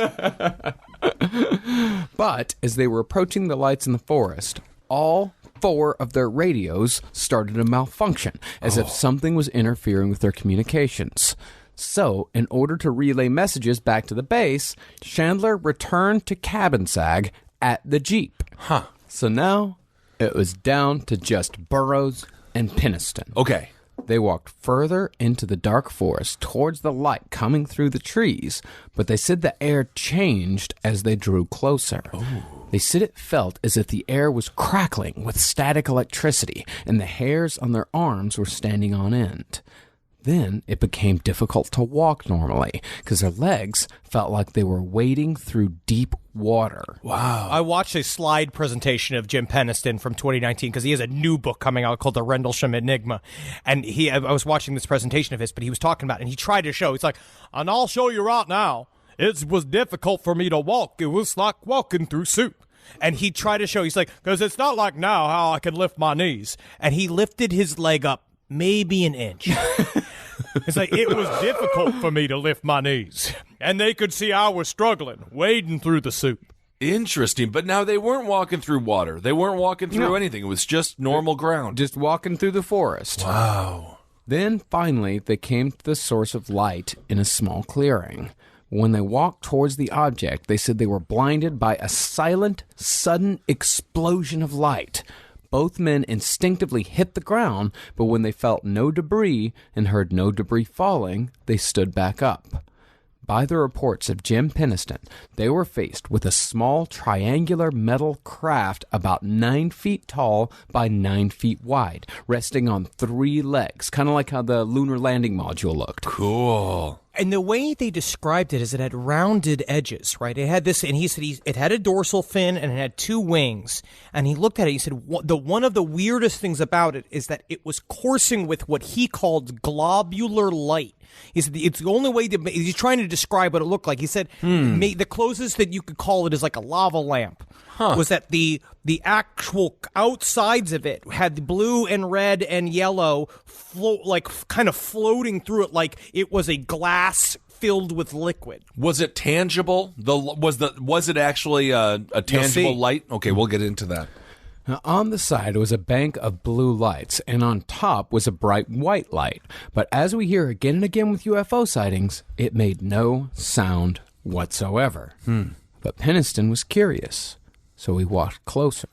But as they were approaching the lights in the forest, all 4 of their radios started to malfunction, as if something was interfering with their communications. So, in order to relay messages back to the base, Chandler returned to cabin sag at the Jeep. Huh. So now, it was down to just Burroughs and Penniston. Okay. They walked further into the dark forest towards the light coming through the trees, but they said the air changed as they drew closer. They said it felt as if the air was crackling with static electricity, and the hairs on their arms were standing on end. Then it became difficult to walk normally because their legs felt like they were wading through deep water. Wow. I watched a slide presentation of Jim Penniston from 2019 because he has a new book coming out called The Rendlesham Enigma. And I was watching this presentation of his, but he was talking about it, and he tried to show, he's like, and I'll show you right now, it was difficult for me to walk. It was like walking through soup. And he tried to show, he's like, because it's not like now how I can lift my knees. And he lifted his leg up maybe an inch. It's like, it was difficult for me to lift my knees. And they could see I was struggling, wading through the soup. Interesting. But now they weren't walking through water. They weren't walking through anything. It was just normal ground. Just walking through the forest. Wow. Then, finally, they came to the source of light in a small clearing. When they walked towards the object, they said they were blinded by a silent, sudden explosion of light. Both men instinctively hit the ground, but when they felt no debris and heard no debris falling, they stood back up. By the reports of Jim Penniston, they were faced with a small triangular metal craft about 9 feet tall by 9 feet wide, resting on 3 legs, kind of like how the lunar landing module looked. Cool. And the way they described it is it had rounded edges, right? It had this, and he said it had a dorsal fin and it had 2 wings. And he looked at it, he said one of the weirdest things about it is that it was coursing with what he called globular light. He said it's the only way he's trying to describe what it looked like. He said the closest that you could call it is like a lava lamp. Was that the actual outsides of it had the blue and red and yellow kind of floating through it like it was a glass filled with liquid. Was it tangible? Was it actually a tangible light? Okay, we'll get into that. Now, on the side was a bank of blue lights, and on top was a bright white light. But as we hear again and again with UFO sightings, it made no sound whatsoever. But Penniston was curious, so he walked closer.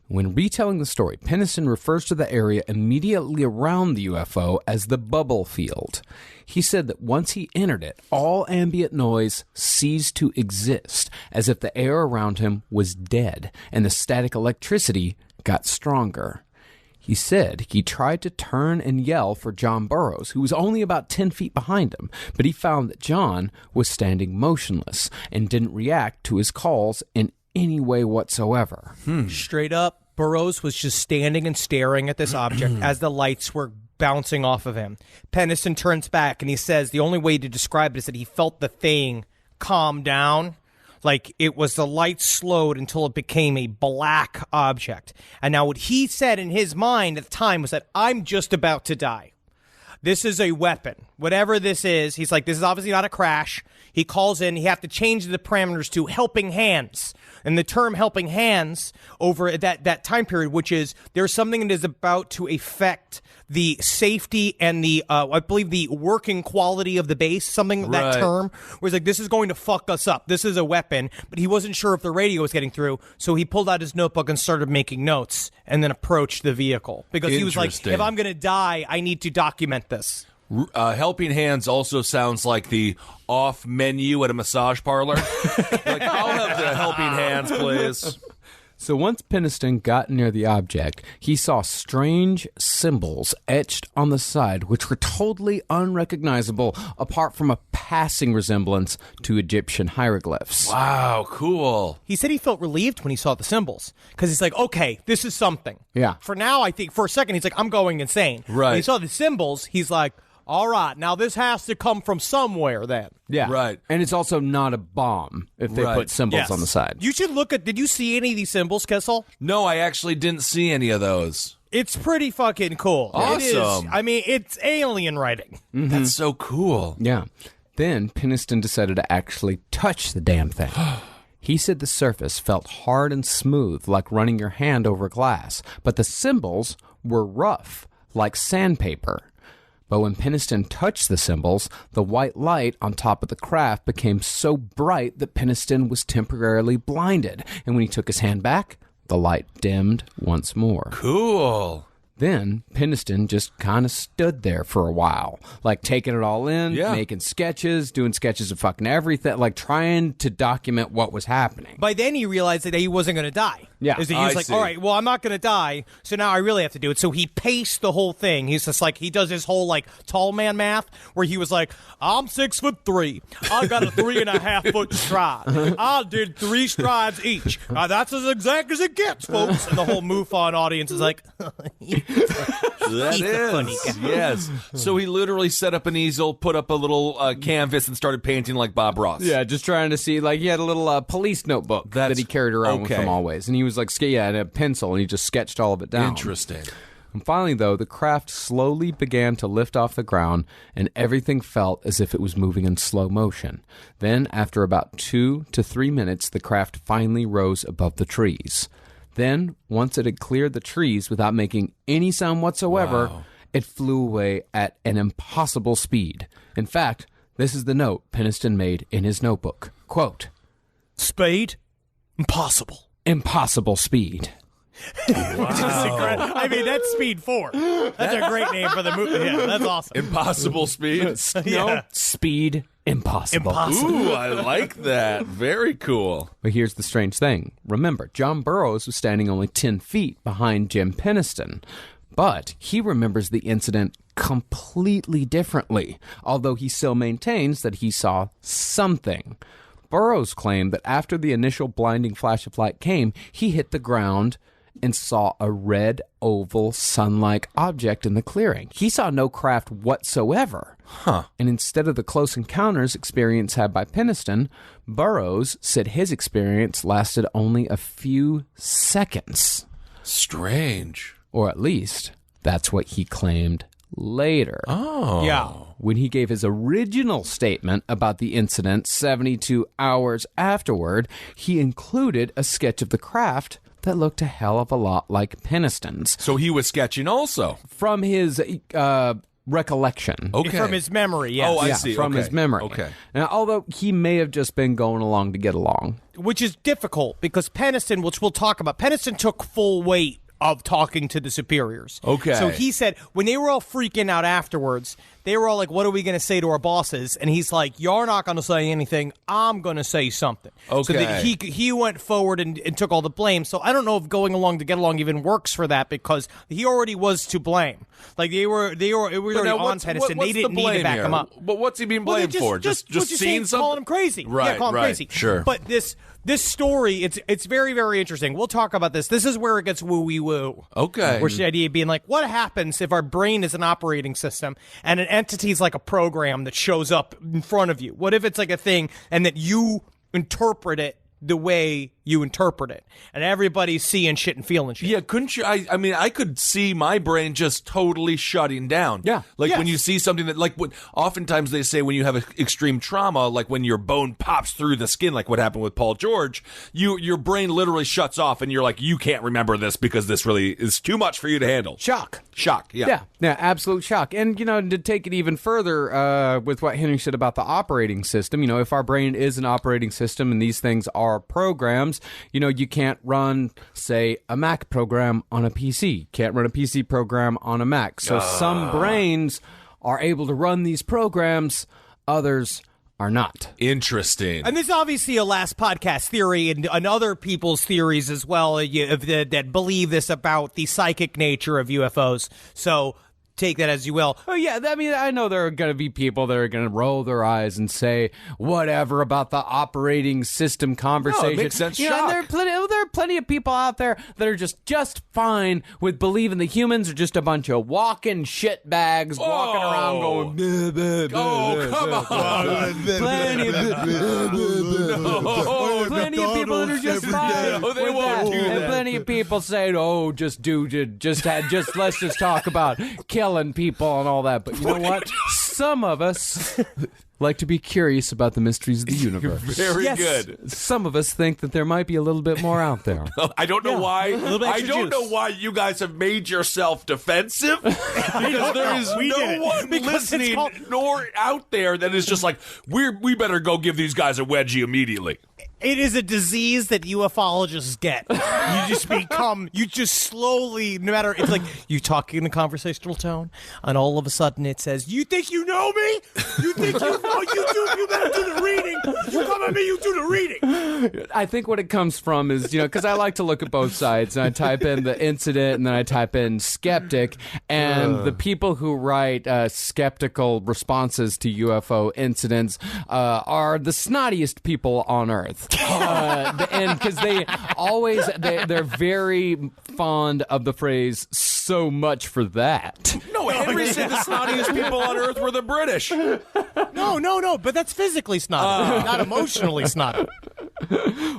When retelling the story, Penniston refers to the area immediately around the UFO as the bubble field. He said that once he entered it, all ambient noise ceased to exist, as if the air around him was dead, and the static electricity got stronger. He said he tried to turn and yell for John Burroughs, who was only about 10 feet behind him, but he found that John was standing motionless and didn't react to his calls in any way whatsoever. Straight up, Burroughs was just standing and staring at this object as the lights were bouncing off of him. Penniston turns back and he says the only way to describe it is that he felt the thing calm down. Like it was the light slowed until it became a black object. And now what he said in his mind at the time was that I'm just about to die. This is a weapon. Whatever this is, he's like, this is obviously not a crash. He calls in, he have to change the parameters to helping hands. And the term helping hands over that time period, which is there's something that is about to affect the safety and the, I believe the working quality of the base, something, that term, where he's like, this is going to fuck us up. This is a weapon. But he wasn't sure if the radio was getting through. So he pulled out his notebook and started making notes and then approached the vehicle. Because he was like, if I'm going to die, I need to document this. Helping hands also sounds like the off menu at a massage parlor. Like, I'll have the helping hands, please. So once Penniston got near the object, he saw strange symbols etched on the side, which were totally unrecognizable apart from a passing resemblance to Egyptian hieroglyphs. Wow, cool. He said he felt relieved when he saw the symbols because he's like, okay, this is something. Yeah. For now, I think, for a second, he's like, I'm going insane. Right. When he saw the symbols, he's like, all right, now this has to come from somewhere then. Yeah. Right. And it's also not a bomb if they put symbols Yes. on the side. You should look at, did you see any of these symbols, Kessel? No, I actually didn't see any of those. It's pretty fucking cool. It is. Awesome. I mean, it's alien writing. That's so cool. Yeah. Then Penniston decided to actually touch the damn thing. He said the surface felt hard and smooth, like running your hand over glass, but the symbols were rough, like sandpaper. But when Penniston touched the symbols, the white light on top of the craft became so bright that Penniston was temporarily blinded, and when he took his hand back, the light dimmed once more. Cool. Then Penniston just kind of stood there for a while, like taking it all in, making sketches, doing sketches of fucking everything, like trying to document what was happening. By then he realized that he wasn't going to die. Yeah. He was like, all right, well, I'm not going to die, so now I really have to do it. So he paced the whole thing. He's just like, he does his whole, like, tall man math, where he was like, I'm 6'3". I got a 3.5 foot stride. I did 3 strides each. That's as exact as it gets, folks. And the whole MUFON audience is like, That is. funny guy. Yes. So he literally set up an easel, put up a little canvas, and started painting like Bob Ross. Yeah, just trying to see, like, he had a little police notebook that he carried around with him always. And he was like, and a pencil, and he just sketched all of it down. Interesting. And finally, though, the craft slowly began to lift off the ground, and everything felt as if it was moving in slow motion. Then, after about 2 to 3 minutes, the craft finally rose above the trees. Then, once it had cleared the trees without making any sound whatsoever, it flew away at an impossible speed. In fact, this is the note Penniston made in his notebook. Quote, Speed? Impossible. Impossible speed. I mean, that's Speed 4. That's a great name for the movie. Yeah, that's awesome. Impossible speed. No, speed impossible. Ooh, I like that. Very cool. But here's the strange thing. Remember, John Burroughs was standing only 10 feet behind Jim Penniston. But he remembers the incident completely differently, although he still maintains that he saw something. Burroughs claimed that after the initial blinding flash of light came, he hit the ground and saw a red, oval, sun-like object in the clearing. He saw no craft whatsoever. And instead of the close encounters experience had by Penniston, Burroughs said his experience lasted only a few seconds. Strange. Or at least, that's what he claimed later. Oh. Yeah. When he gave his original statement about the incident 72 hours afterward, he included a sketch of the craft that looked a hell of a lot like Penniston's. So he was sketching also. From his recollection. Okay. From his memory, yes. Oh, I see. From Okay. his memory. Okay. Now, although he may have just been going along to get along. Which is difficult because Penniston, which we'll talk about, Penniston took full weight of talking to the superiors. Okay. So he said, when they were all freaking out afterwards, they were all like, what are we going to say to our bosses? And he's like, you're not going to say anything. I'm going to say something. Okay. So that he went forward and took all the blame. So I don't know if going along to get along even works for that because he already was to blame. Like it was already on Penniston. They didn't need to back him up. But what's he being blamed for? Just seeing something? Calling him crazy. Right, yeah, calling him crazy. Sure. But this story, it's very, very interesting. We'll talk about this. This is where it gets woo-wee-woo. Okay. Which the idea being like, what happens if our brain is an operating system and an entity is like a program that shows up in front of you? What if it's like a thing and that you interpret it the way you interpret it, and everybody's seeing shit and feeling shit? Yeah, couldn't you? I mean, I could see my brain just totally shutting down. Yeah. Like Yes. when you see something that, like, what oftentimes they say when you have extreme trauma, like when your bone pops through the skin, like what happened with Paul George, your brain literally shuts off, and you're like, you can't remember this because this really is too much for you to handle. Shock. Yeah. Yeah, absolute shock. And, to take it even further with what Henry said about the operating system, if our brain is an operating system and these things are programs, you can't run, say, a Mac program on a PC. Can't run a PC program on a Mac. So some brains are able to run these programs, others are not. Interesting. And this is obviously a last podcast theory and other people's theories as well that believe this about the psychic nature of UFOs. So take that as you will. Oh, yeah, I mean, I know there are going to be people that are going to roll their eyes and say whatever about the operating system conversation. No, it makes sense. And Shock. there are plenty of people out there that are just fine with believing the humans are just a bunch of walking shitbags walking around going, bleh, bleh, bleh, come on. plenty of people that are just fine No, they with won't that. do And that. many people saying, "Oh, let's just talk about killing people and all that." But you know what? Some of us like to be curious about the mysteries of the universe. Very good. Some of us think that there might be a little bit more out there. I don't know why. I don't juice. know why you guys have made yourself defensive. Because there is no one listening nor out there that is just like, we better go give these guys a wedgie immediately. It is a disease that ufologists get. You just slowly, no matter, it's like you talk in a conversational tone, and all of a sudden it says, "You think you know me? You think you know? You better do the reading. You come at me, you do the reading." I think what it comes from is, because I like to look at both sides, and I type in the incident, and then I type in skeptic, and the people who write skeptical responses to UFO incidents are the snottiest people on Earth. And because they're very fond of the phrase "so much for that." No, Henry said the snottiest people on Earth were the British. No, but that's physically snotty, not emotionally snotty.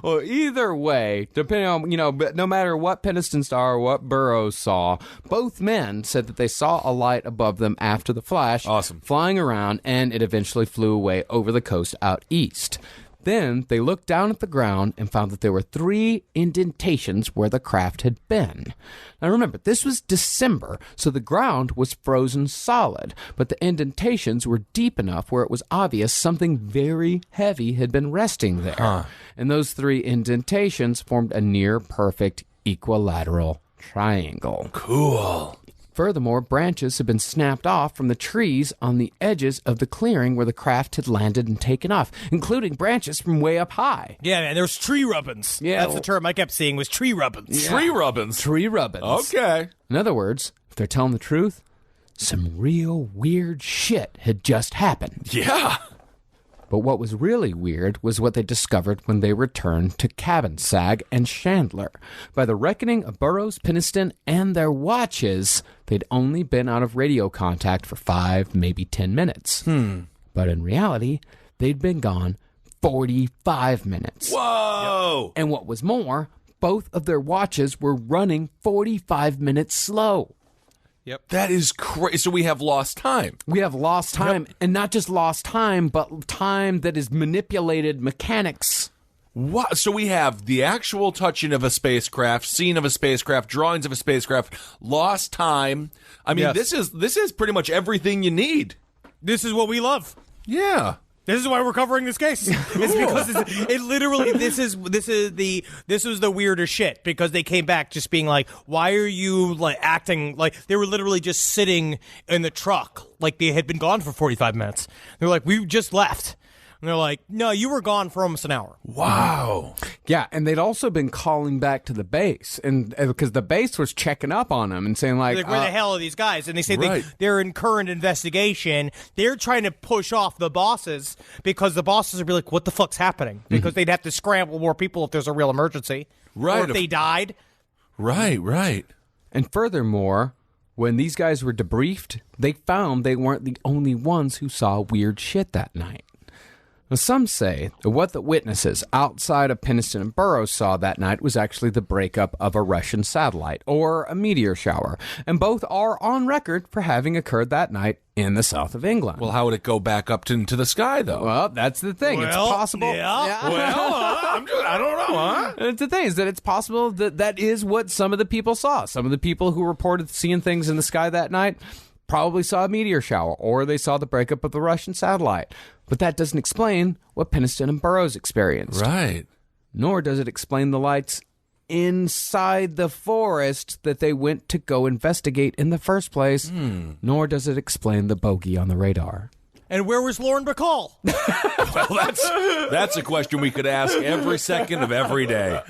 Well, either way, depending on, but no matter what Peniston saw or what Burroughs saw, both men said that they saw a light above them after the flash. Awesome. Flying around, and it eventually flew away over the coast out east. Then they looked down at the ground and found that there were 3 indentations where the craft had been. Now remember, this was December, so the ground was frozen solid, but the indentations were deep enough where it was obvious something very heavy had been resting there. And those 3 indentations formed a near-perfect equilateral triangle. Cool. Furthermore, branches had been snapped off from the trees on the edges of the clearing where the craft had landed and taken off, including branches from way up high. Yeah, man, there's tree rubbins. Yeah, that's the term I kept seeing was tree rubbins. Yeah. Tree rubbins. Tree rubbins. Okay. In other words, if they're telling the truth, some real weird shit had just happened. Yeah. But what was really weird was what they discovered when they returned to Cabansag and Chandler. By the reckoning of Burroughs, Peniston, and their watches, they'd only been out of radio contact for 5, maybe 10 minutes. But in reality, they'd been gone 45 minutes. Whoa! And what was more, both of their watches were running 45 minutes slow. Yep. That is crazy. So we have lost time. We have lost time, and not just lost time, but time that is manipulated mechanics. What? So we have the actual touching of a spacecraft, scene of a spacecraft, drawings of a spacecraft, lost time. I mean, this is pretty much everything you need. This is what we love. Yeah. This is why we're covering this case. It's because it literally this was the weirdest shit because they came back just being like, why are you like acting like they were literally just sitting in the truck like they had been gone for 45 minutes. They're like, we just left. And they're like, no, you were gone for almost an hour. Wow. Yeah, and they'd also been calling back to the base, and because the base was checking up on them and saying like where the hell are these guys? And they say Right. they're in current investigation. They're trying to push off the bosses because the bosses would be like, what the fuck's happening? Because they'd have to scramble more people if there's a real emergency. Right. Or if they died. Right. And furthermore, when these guys were debriefed, they found they weren't the only ones who saw weird shit that night. Now, some say that what the witnesses outside of Peniston and Burroughs saw that night was actually the breakup of a Russian satellite, or a meteor shower, and both are on record for having occurred that night in the south of England. Well, how would it go back up into the sky, though? Well, that's the thing. It's possible. Yeah. Well, I don't know, huh? It's the thing is that it's possible that that is what some of the people saw. Some of the people who reported seeing things in the sky that night probably saw a meteor shower, or they saw the breakup of the Russian satellite. But that doesn't explain what Peniston and Burroughs experienced. Right. Nor does it explain the lights inside the forest that they went to go investigate in the first place. Nor does it explain the bogey on the radar. And where was Lauren Bacall? Well, that's a question we could ask every second of every day.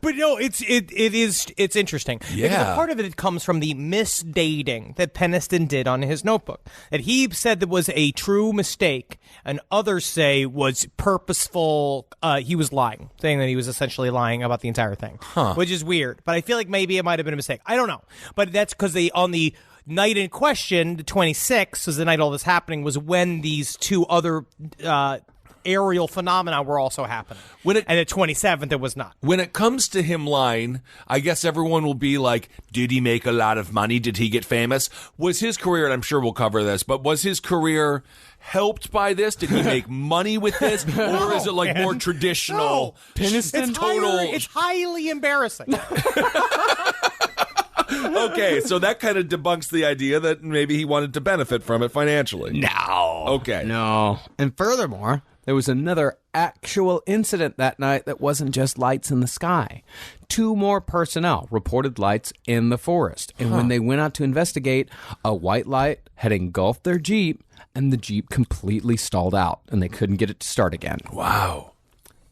But no, it's interesting. Yeah. Because a part of it comes from the misdating that Peniston did on his notebook. That he said that was a true mistake, and others say was purposeful. He was lying, saying that he was essentially lying about the entire thing, which is weird. But I feel like maybe it might have been a mistake. I don't know. But that's because on the night in question, the 26th, was the night all this happening, was when these two other aerial phenomena were also happening. And the 27th, it was not. When it comes to him lying, I guess everyone will be like, did he make a lot of money? Did he get famous? Was his career, and I'm sure we'll cover this, but was his career helped by this? Did he make money with this? Or is it like more traditional? It's highly embarrassing. Okay, so that kind of debunks the idea that maybe he wanted to benefit from it financially. No. Okay. No. And furthermore, there was another actual incident that night that wasn't just lights in the sky. 2 more personnel reported lights in the forest. And when they went out to investigate, a white light had engulfed their Jeep, and the Jeep completely stalled out, and they couldn't get it to start again. Wow.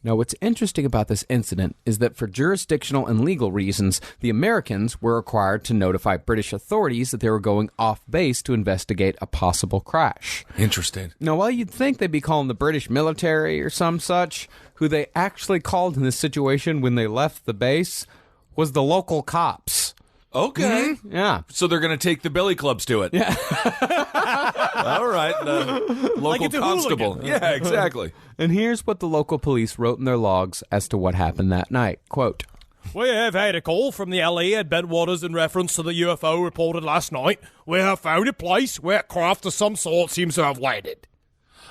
Now, what's interesting about this incident is that for jurisdictional and legal reasons, the Americans were required to notify British authorities that they were going off base to investigate a possible crash. Interesting. Now, while you'd think they'd be calling the British military or some such, who they actually called in this situation when they left the base was the local cops. Okay. Mm-hmm. Yeah. So they're going to take the billy clubs to it. Yeah. All right. The local constable. Yeah, exactly. And here's what the local police wrote in their logs as to what happened that night. Quote, "We have had a call from the LA at Bentwaters in reference to the UFO reported last night. We have found a place where a craft of some sort seems to have landed."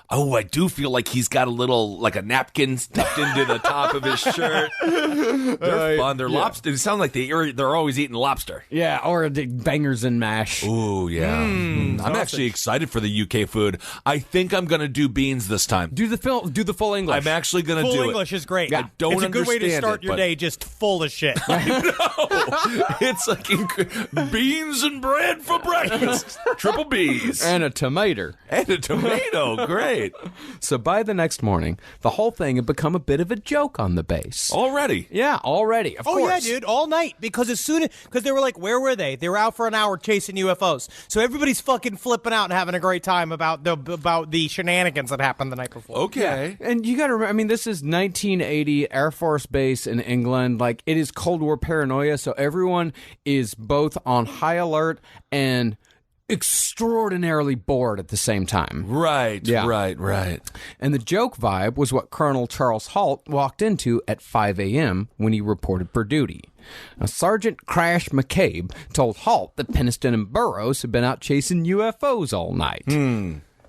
Oh, I do feel like he's got a little, like a napkin stuffed into the top of his shirt. They're fun. They're lobster. It sounds like they're always eating lobster. Yeah, or the bangers and mash. Ooh, yeah. I'm actually excited for the UK food. I think I'm going to do beans this time. Do the full English. I'm actually going to do it. Full English is great. I don't It's a good way to understand start it, your but- day, just full of shit. It's like beans and bread for breakfast. Triple B's. And a tomato. And a tomato. Great. So by the next morning, the whole thing had become a bit of a joke on the base. Already. Yeah, already. Of Oh, course. yeah, dude, all night. Because they were like, where were they? They were out for an hour chasing UFOs. So everybody's fucking flipping out and having a great time about the shenanigans that happened the night before. Okay. And you got to remember, I mean, this is 1980 Air Force Base in England. Like, it is Cold War paranoia, so everyone is both on high alert and extraordinarily bored at the same time. Right, Yeah. right. And the joke vibe was what Colonel Charles Halt walked into at 5 a.m. when he reported for duty. Now, Sergeant Crash McCabe told Halt that Peniston and Burroughs had been out chasing UFOs all night.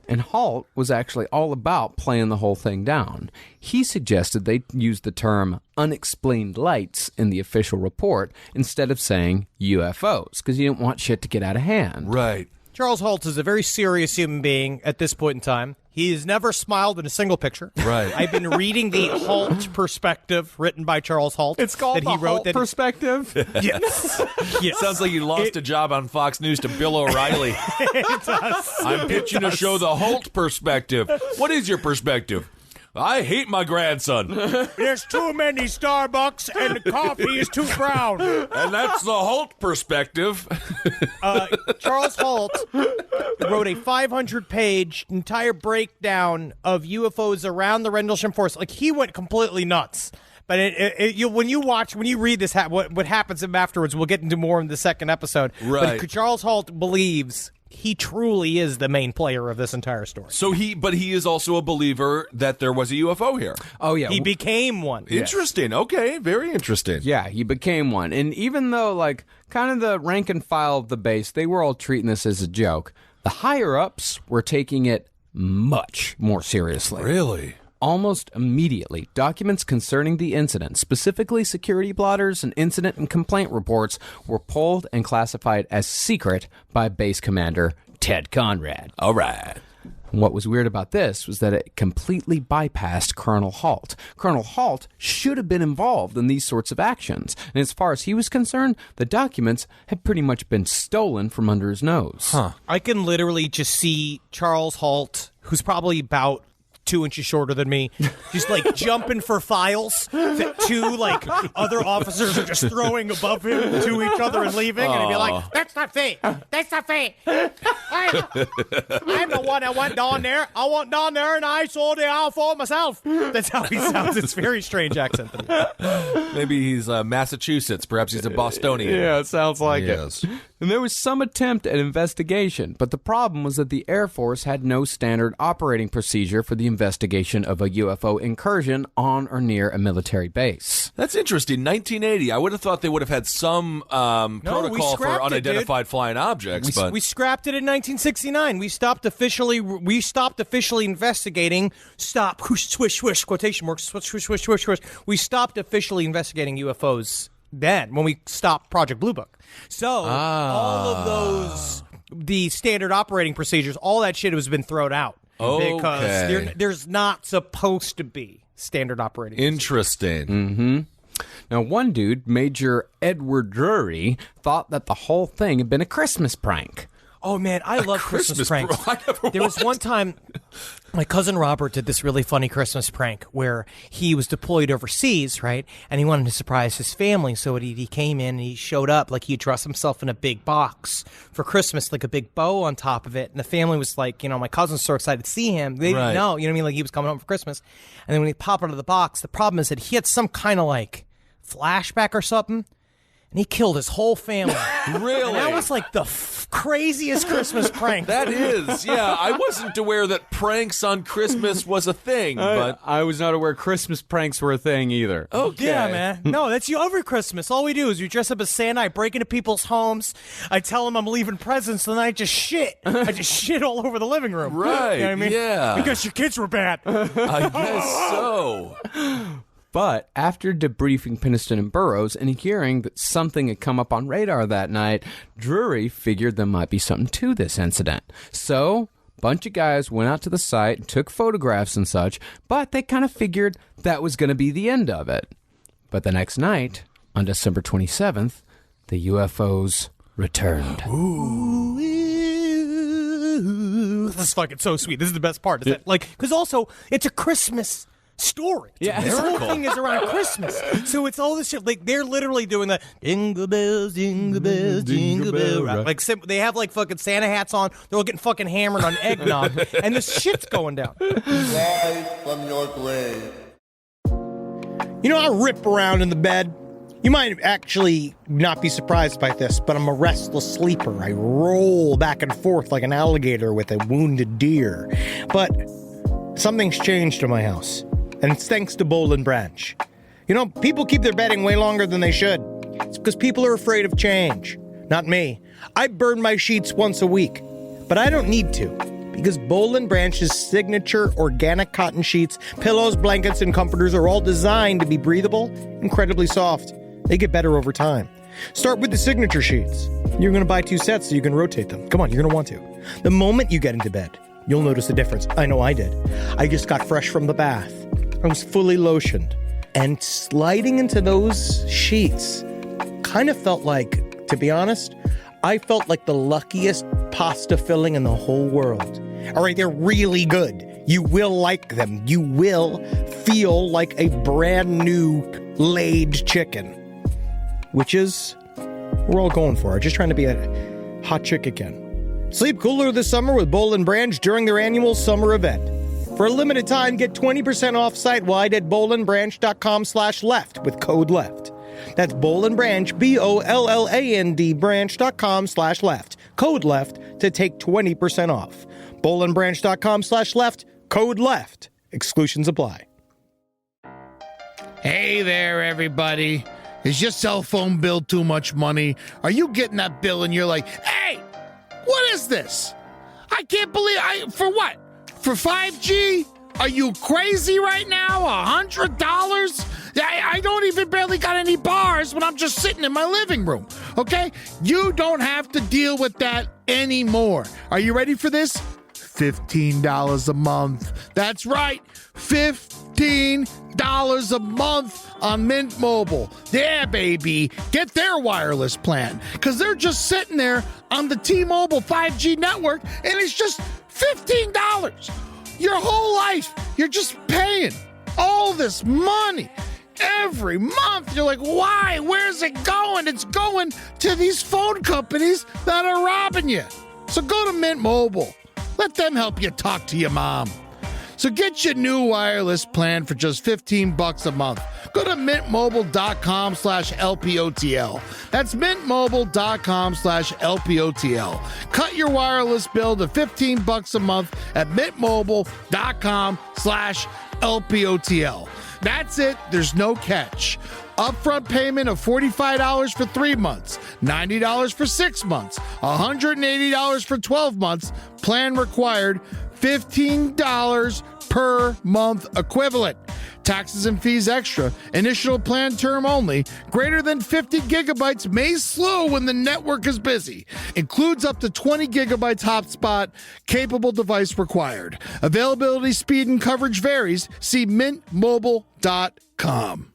And Halt was actually all about playing the whole thing down. He suggested they use the term unexplained lights in the official report instead of saying UFOs, because you didn't want shit to get out of hand. Right. Charles Halt is a very serious human being at this point in time. He has never smiled in a single picture. Right. I've been reading the Halt perspective written by Charles Halt. It's called the Halt perspective? Yes. Yes. Sounds like you lost a job on Fox News to Bill O'Reilly. It does. I'm pitching a show, The Holt Perspective. What is your perspective? I hate my grandson. There's too many Starbucks and the coffee is too brown. And that's the Holt Perspective. Charles Halt wrote a 500-page entire breakdown of UFOs around the Rendlesham Forest. Like, he went completely nuts. But when you read this, what happens to him afterwards, we'll get into more in the second episode. Right. But Charles Halt believes he truly is the main player of this entire story. So but he is also a believer that there was a UFO here. Oh, yeah. He became one. Interesting. Okay. Very interesting. Yeah, he became one. And even though, like, kind of the rank and file of the base, they were all treating this as a joke, the higher-ups were taking it much more seriously. Really? Almost immediately, documents concerning the incident, specifically security blotters and incident and complaint reports, were pulled and classified as secret by base commander Ted Conrad. All right. What was weird about this was that it completely bypassed Colonel Halt. Colonel Halt should have been involved in these sorts of actions, and as far as he was concerned, the documents had pretty much been stolen from under his nose. I can literally just see Charles Halt, who's probably about 2 inches shorter than me, just like jumping for files that 2 like other officers are just throwing above him to each other and leaving, and he'd be like, "That's not fair. That's not fair. I'm the one that went down there. I went down there and I saw the UFO myself." That's how he sounds. It's a very strange accent. Maybe he's Massachusetts. Perhaps he's a Bostonian. Yeah, it sounds like Yes. it. And there was some attempt at investigation, but the problem was that the Air Force had no standard operating procedure for the investigation of a UFO incursion on or near a military base. That's interesting. 1980. I would have thought they would have had some protocol for unidentified flying objects. But we scrapped it in 1969. We stopped officially investigating. Stop. Whoosh, swish, swish. Quotation marks. Swish, swish, swish, swish, swish. We stopped officially investigating UFOs then when we stopped Project Blue Book. So all of those, the standard operating procedures, all that shit has been thrown out. Because there's not supposed to be standard operating procedures. Interesting. Mm-hmm. Now, one dude, Major Edward Drury, thought that the whole thing had been a Christmas prank. Oh, man, I love Christmas pranks. There was one time, my cousin Robert did this really funny Christmas prank where he was deployed overseas, right? And he wanted to surprise his family. So he came in and he showed up like he dressed himself in a big box for Christmas, like a big bow on top of it. And the family was like, my cousin's so excited to see him. They didn't know, you know what I mean? Like he was coming home for Christmas. And then when he popped out of the box, the problem is that he had some kind of like flashback or something. And he killed his whole family. Really? And that was like the craziest Christmas prank. That is, yeah. I wasn't aware that pranks on Christmas was a thing, but I was not aware Christmas pranks were a thing either. Okay. Yeah, man. No, that's you over Christmas. All we do is we dress up as Santa. I break into people's homes. I tell them I'm leaving presents, and then I just shit. I just shit all over the living room. Right. You know what I mean? Yeah. Because your kids were bad. I guess so. But after debriefing Peniston and Burroughs and hearing that something had come up on radar that night, Drury figured there might be something to this incident. So, a bunch of guys went out to the site and took photographs and such, but they kind of figured that was going to be the end of it. But the next night, on December 27th, the UFOs returned. Ooh, this is fucking so sweet. This is the best part. Is that, because also, it's a Christmas story. Yeah, this whole thing is around Christmas. So it's all this shit. Like they're literally doing the jingle bells, jingle bells, jingle bell rock. Like they have like fucking Santa hats on. They're all getting fucking hammered on eggnog, and this shit's going down. Rise from your grave. I rip around in the bed. You might actually not be surprised by this, but I'm a restless sleeper. I roll back and forth like an alligator with a wounded deer. But something's changed in my house. And it's thanks to Boll and Branch. People keep their bedding way longer than they should. It's because people are afraid of change. Not me. I burn my sheets once a week. But I don't need to. Because Boll and Branch's signature organic cotton sheets, pillows, blankets, and comforters are all designed to be breathable, incredibly soft. They get better over time. Start with the signature sheets. You're going to buy 2 sets so you can rotate them. Come on, you're going to want to. The moment you get into bed, you'll notice the difference. I know I did. I just got fresh from the bath. I was fully lotioned. And sliding into those sheets kind of felt like, to be honest, I felt like the luckiest pasta filling in the whole world. All right, they're really good. You will like them. You will feel like a brand new laid chicken. Which is, we're all going for it. Just trying to be a hot chick again. Sleep cooler this summer with Boll and Branch during their annual summer event. For a limited time, get 20% off site-wide at bollandbranch.com/left with code LEFT. That's Boll and Branch, BOLLAND branch.com/left. Code LEFT to take 20% off. bollandbranch.com/left, code LEFT. Exclusions apply. Hey there, everybody. Is your cell phone bill too much money? Are you getting that bill and you're like, hey, what is this? I can't believe for what? For 5G? Are you crazy right now? $100? I don't even barely got any bars when I'm just sitting in my living room, okay? You don't have to deal with that anymore. Are you ready for this? $15 a month. That's right, $15 a month on Mint Mobile. Yeah, baby. Get their wireless plan, because they're just sitting there on the T-Mobile 5G network, and it's just $15. Your whole life, you're just paying all this money every month. You're like, why? Where's it going? It's going to these phone companies that are robbing you. So go to Mint Mobile. Let them help you talk to your mom. So get your new wireless plan for just $15 a month. Go to mintmobile.com/LPOTL. That's mintmobile.com/LPOTL. Cut your wireless bill to $15 a month at mintmobile.com/LPOTL. That's it. There's no catch. Upfront payment of $45 for 3 months, $90 for 6 months, $180 for 12 months. Plan required, $15 per month equivalent. Taxes and fees extra. Initial plan term only. Greater than 50 gigabytes may slow when the network is busy. Includes up to 20 gigabytes hotspot. Capable device required. Availability, speed, and coverage varies. See mintmobile.com.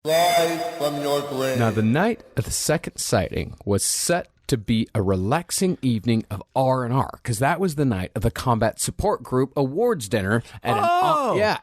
Live from your grave. Now, the night of the second sighting was set to be a relaxing evening of R&R, because that was the night of the Combat Support Group Awards dinner at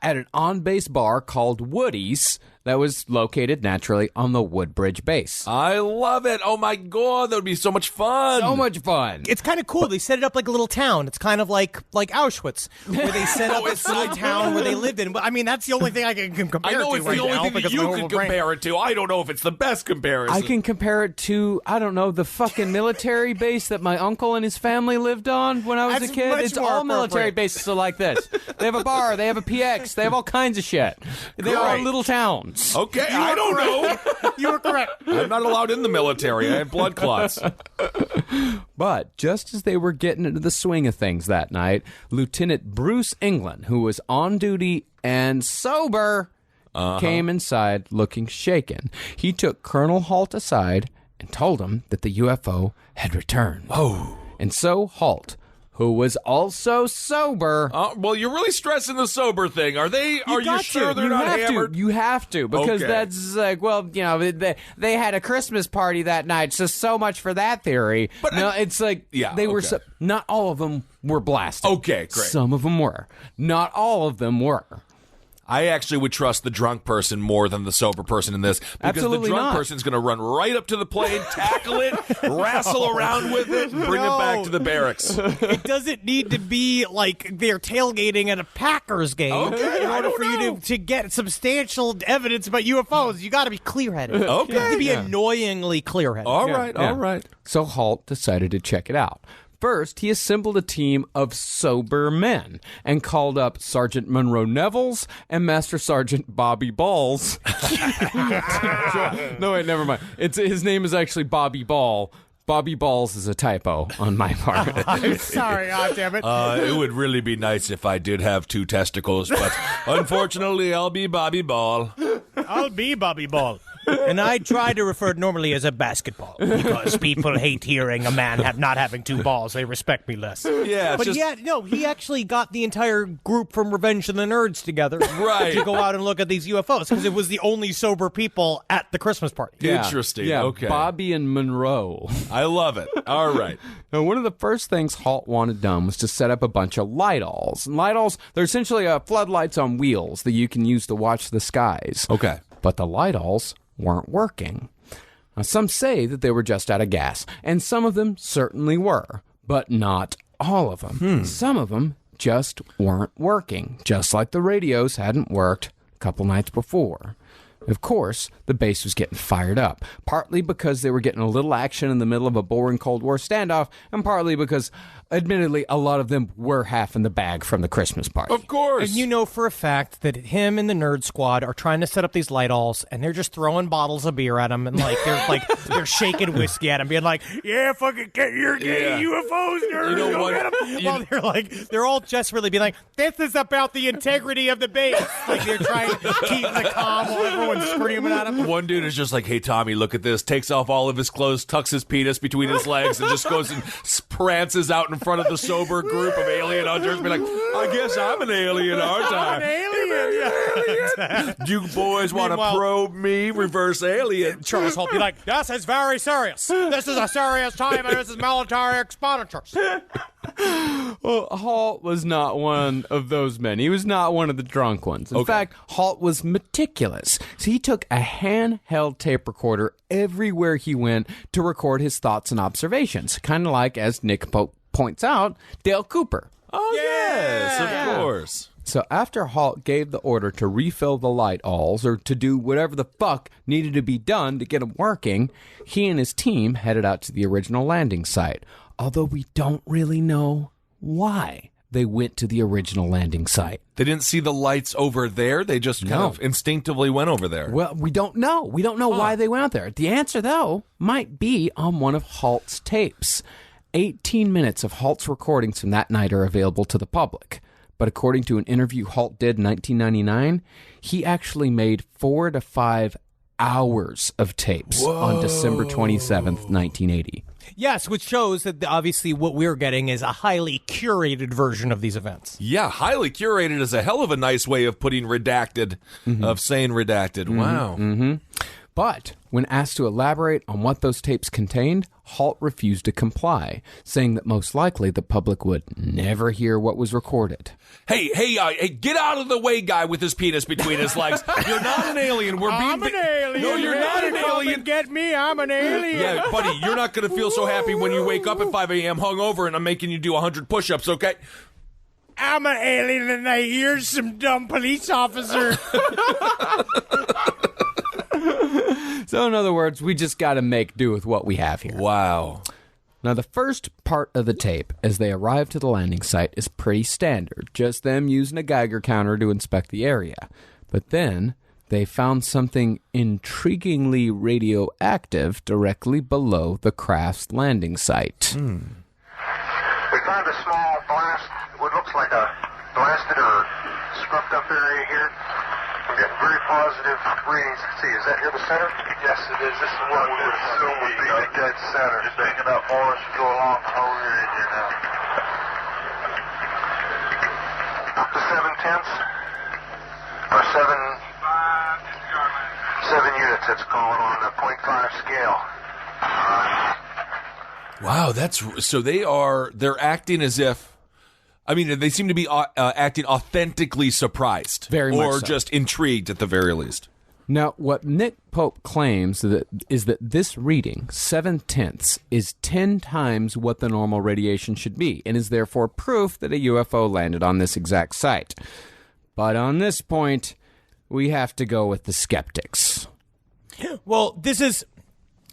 an on-base bar called Woody's that was located naturally on the Woodbridge base. I love it. Oh my God, that would be so much fun. So much fun. It's kind of cool. They set it up like a little town. It's kind of like Auschwitz, where they set up this little town where they lived in. But I mean, that's the only thing I can compare I know it it's to right the only now thing that because you my can whole brain- compare it to. I don't know if it's the best comparison. I can compare it to, I don't know, the fucking military base that my uncle and his family lived on when I was That's a kid. much It's more all military appropriate. bases are like this. They have a bar, they have a PX, they have all kinds of shit. They are Great. little towns. Okay, I don't know. You were correct. I'm not allowed in the military. I have blood clots. But just as they were getting into the swing of things that night, Lieutenant Bruce England, who was on duty and sober, came inside looking shaken. He took Colonel Halt aside and told him that the UFO had returned. Oh. And so Halt, who was also sober... Well, you're really stressing the sober thing. Are you sure they're not hammered? You have to, because Okay. that's like, well, you know, they had a Christmas party that night, so much for that theory. But no, it's like, Yeah, they were, okay. not all of them were blasted. Okay, great. Some of them were. Not all of them were. I actually would trust the drunk person more than the sober person in this, because Absolutely the drunk not. person's going to run right up to the plane, tackle it, wrestle around with it, and bring it back to the barracks. It doesn't need to be like they're tailgating at a Packers game Okay, in I order don't for you know. to get substantial evidence about UFOs. You got to be clear-headed. Okay. You have to be Yeah. annoyingly clear-headed. All right, Yeah. all right. So Halt decided to check it out. First, he assembled a team of sober men and called up Sergeant Monroe Nevels and Master Sergeant Bobby Balls. No, wait, never mind. His name is actually Bobby Ball. Bobby Balls is a typo on my part. I'm sorry, damn it. It would really be nice if I did have 2 testicles, but unfortunately, I'll be Bobby Ball. I'll be Bobby Ball. And I try to refer normally as a basketball because people hate hearing a man not having 2 balls. They respect me less. Yeah, it's But he actually got the entire group from Revenge of the Nerds together Right. to go out and look at these UFOs because it was the only sober people at the Christmas party. Yeah. Interesting. Yeah, Okay. Bobby and Monroe. I love it. All right. Now, one of the first things Halt wanted done was to set up a bunch of light-alls. And light-alls, they're essentially floodlights on wheels that you can use to watch the skies. Okay. But the light-alls weren't working. Now, some say that they were just out of gas, and some of them certainly were, but not all of them. Some of them just weren't working, just like the radios hadn't worked a couple nights before. Of course, the base was getting fired up, partly because they were getting a little action in the middle of a boring Cold War standoff, and partly because, admittedly, a lot of them were half in the bag from the Christmas party. Of course. And you know for a fact that him and the Nerd Squad are trying to set up these light-alls, and they're just throwing bottles of beer at him, and they're shaking whiskey at him, being like, "Yeah, fucking get your gay UFOs, nerds, You know go what? get 'em." While they're all just really being like, "This is about the integrity of the base." Like they're trying to keep the calm while everyone's screaming at him. One dude is just like, "Hey, Tommy, look at this." Takes off all of his clothes, tucks his penis between his legs, and just goes and prances out in front of the sober group of alien hunters. Be like, "I guess I'm an alien, aren't I? An alien. You boys want to Meanwhile- probe me? Reverse alien." Charles Holt be like, "This is very serious. This is a serious time, and this is military expenditures." Well, Halt was not one of those men. He was not one of the drunk ones. In fact, Halt was meticulous. So he took a handheld tape recorder everywhere he went to record his thoughts and observations. Kind of like, as Nick Pope points out, Dale Cooper. Oh, yes, of course. So after Halt gave the order to refill the light-alls or to do whatever the fuck needed to be done to get them working, he and his team headed out to the original landing site, although we don't really know why they went to the original landing site. They didn't see the lights over there? They just kind of instinctively went over there? Well, we don't know. We don't know why they went out there. The answer, though, might be on one of Halt's tapes. 18 minutes of Halt's recordings from that night are available to the public. But according to an interview Halt did in 1999, he actually made 4 to 5 hours of tapes on December 27th, 1980. Yes, which shows that obviously what we're getting is a highly curated version of these events. Yeah, highly curated is a hell of a nice way of putting redacted, of saying redacted. Wow. But when asked to elaborate on what those tapes contained, Halt refused to comply, saying that most likely the public would never hear what was recorded. Hey, get out of the way, guy with his penis between his legs. You're not an alien. I'm an alien. No, you're not an alien. Get me, I'm an alien. Yeah, buddy, you're not going to feel so happy when you wake up at 5 a.m. hungover and I'm making you do 100 push-ups, okay? I'm an alien and I hear some dumb police officer. So in other words, we just got to make do with what we have here. Wow. Now, the first part of the tape, as they arrive to the landing site, is pretty standard, just them using a Geiger counter to inspect the area. But then, they found something intriguingly radioactive directly below the craft's landing site. We found a small blast, what looks like a blasted or scrubbed up area here. We got very positive readings. See, is that here the center? Yes, it is. This is what we would assume would be the dead center. Just hanging out more as you go along the whole area here now. Up to 7/10 or 7 units, it's called on the 0.5 scale. Wow, so they're acting as if, I mean, they seem to be acting authentically surprised. Very much or so. just intrigued at the very least. Now, what Nick Pope claims is that this reading, 7/10, is 10 times what the normal radiation should be, and is therefore proof that a UFO landed on this exact site. But on this point, we have to go with the skeptics. Well,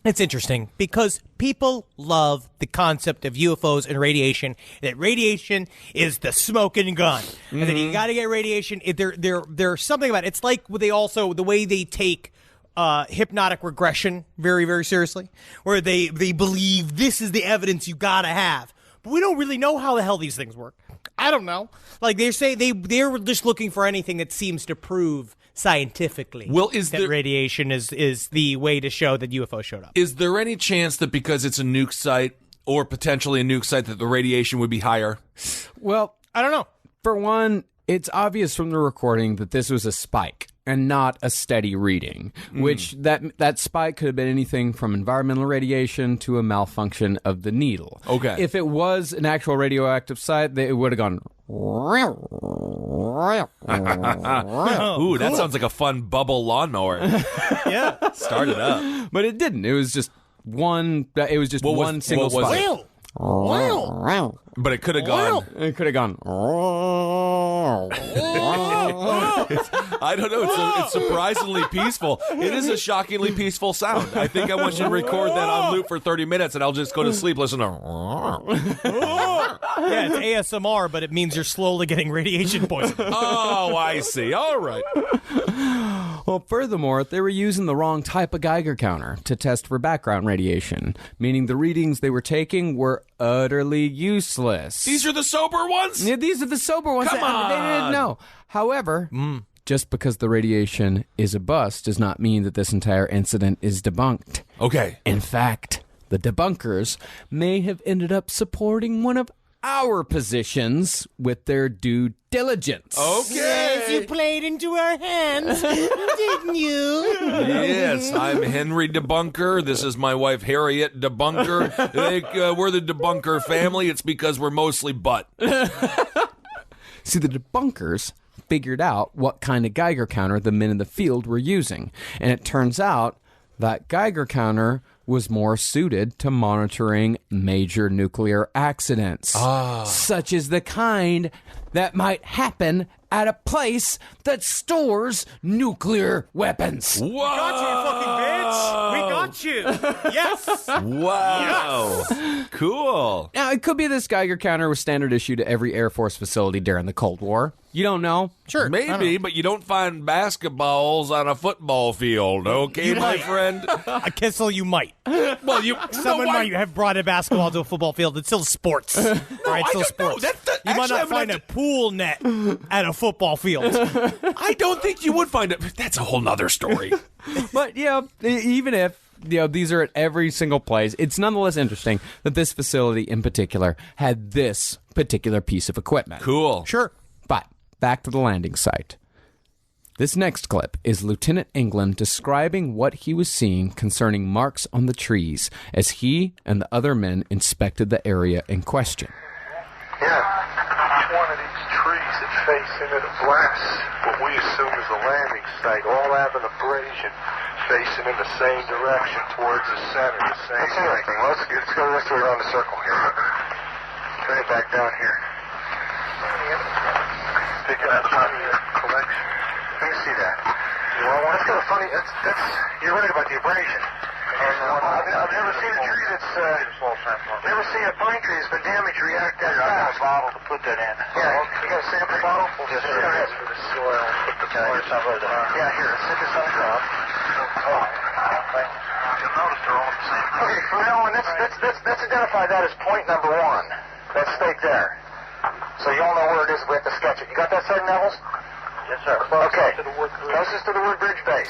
it's interesting because people love the concept of UFOs and radiation, that radiation is the smoking gun. And then you got to get radiation. There's something about it. It's like the way they take hypnotic regression very, very seriously, where they believe this is the evidence you got to have. But we don't really know how the hell these things work. I don't know. Like they say they're just looking for anything that seems to prove scientifically that radiation is the way to show that UFO showed up. Is there any chance that because it's a nuke site or potentially a nuke site that the radiation would be higher? Well, I don't know. For one, it's obvious from the recording that this was a spike and not a steady reading, which that spike could have been anything from environmental radiation to a malfunction of the needle. Okay. If it was an actual radioactive site, it would have gone... Ooh, that sounds like a fun bubble lawnmower. Yeah. Start it up. But it didn't. It was just one single spike. But it could have gone. It could have gone... I don't know. It's surprisingly peaceful. It is a shockingly peaceful sound. I think I want you to record that on loop for 30 minutes, and I'll just go to sleep listening to... Yeah, it's ASMR, but it means you're slowly getting radiation poisoning. Oh, I see. All right. Well, furthermore, they were using the wrong type of Geiger counter to test for background radiation, meaning the readings they were taking were utterly useless. These are the sober ones? Yeah, these are the sober ones. Come They didn't on. know. However, just because the radiation is a bust does not mean that this entire incident is debunked. Okay. In fact, the debunkers may have ended up supporting one of our positions with their due diligence. Okay. Yes, you played into our hands, didn't you? Yes, I'm Henry Debunker. This is my wife, Harriet Debunker. We're the Debunker family. It's because we're mostly butt. See, the debunkers figured out what kind of Geiger counter the men in the field were using. And it turns out that Geiger counter was more suited to monitoring major nuclear accidents, such as the kind that might happen at a place that stores nuclear weapons. Whoa! We got you, yes. Wow. Yes. Cool. Now, it could be this Geiger counter was standard issue to every Air Force facility during the Cold War. You don't know? Sure. Maybe, but you don't find basketballs on a football field, okay, my friend? I guess so. You might. Well, Someone might have brought a basketball to a football field. It's still sports. Right? Still sports. You might not find a pool net at a football field. I don't think you would find it. That's a whole nother story. But, yeah, even if these are at every single place, it's nonetheless interesting that this facility in particular had this particular piece of equipment. Cool. Sure. But back to the landing site. This next clip is Lieutenant England describing what he was seeing concerning marks on the trees as he and the other men inspected the area in question. Yeah, each one of these trees that face into the blast, what we assume is the landing site, all have an abrasion facing in the same direction towards the center, the same direction. Let's go this way around the circle here. Turn it back down here. Picking up on your collection. Let me see that. Well, that's kind of funny. You're right about the abrasion. I've never seen a tree that's never seen a pine tree that's been damaged react that fast. I got a bottle to put that in. Yeah, you got a sample bottle? Yes, sir. For the soil. Yeah, here. Sit this on the top. You'll notice they're all the same. Okay, from now on, let's identify that as point number 1. That stake there. So you all know where it is. We have to sketch it. You got that, Sergeant Nevels? Yes, sir. Okay. Closest to the wood bridge base.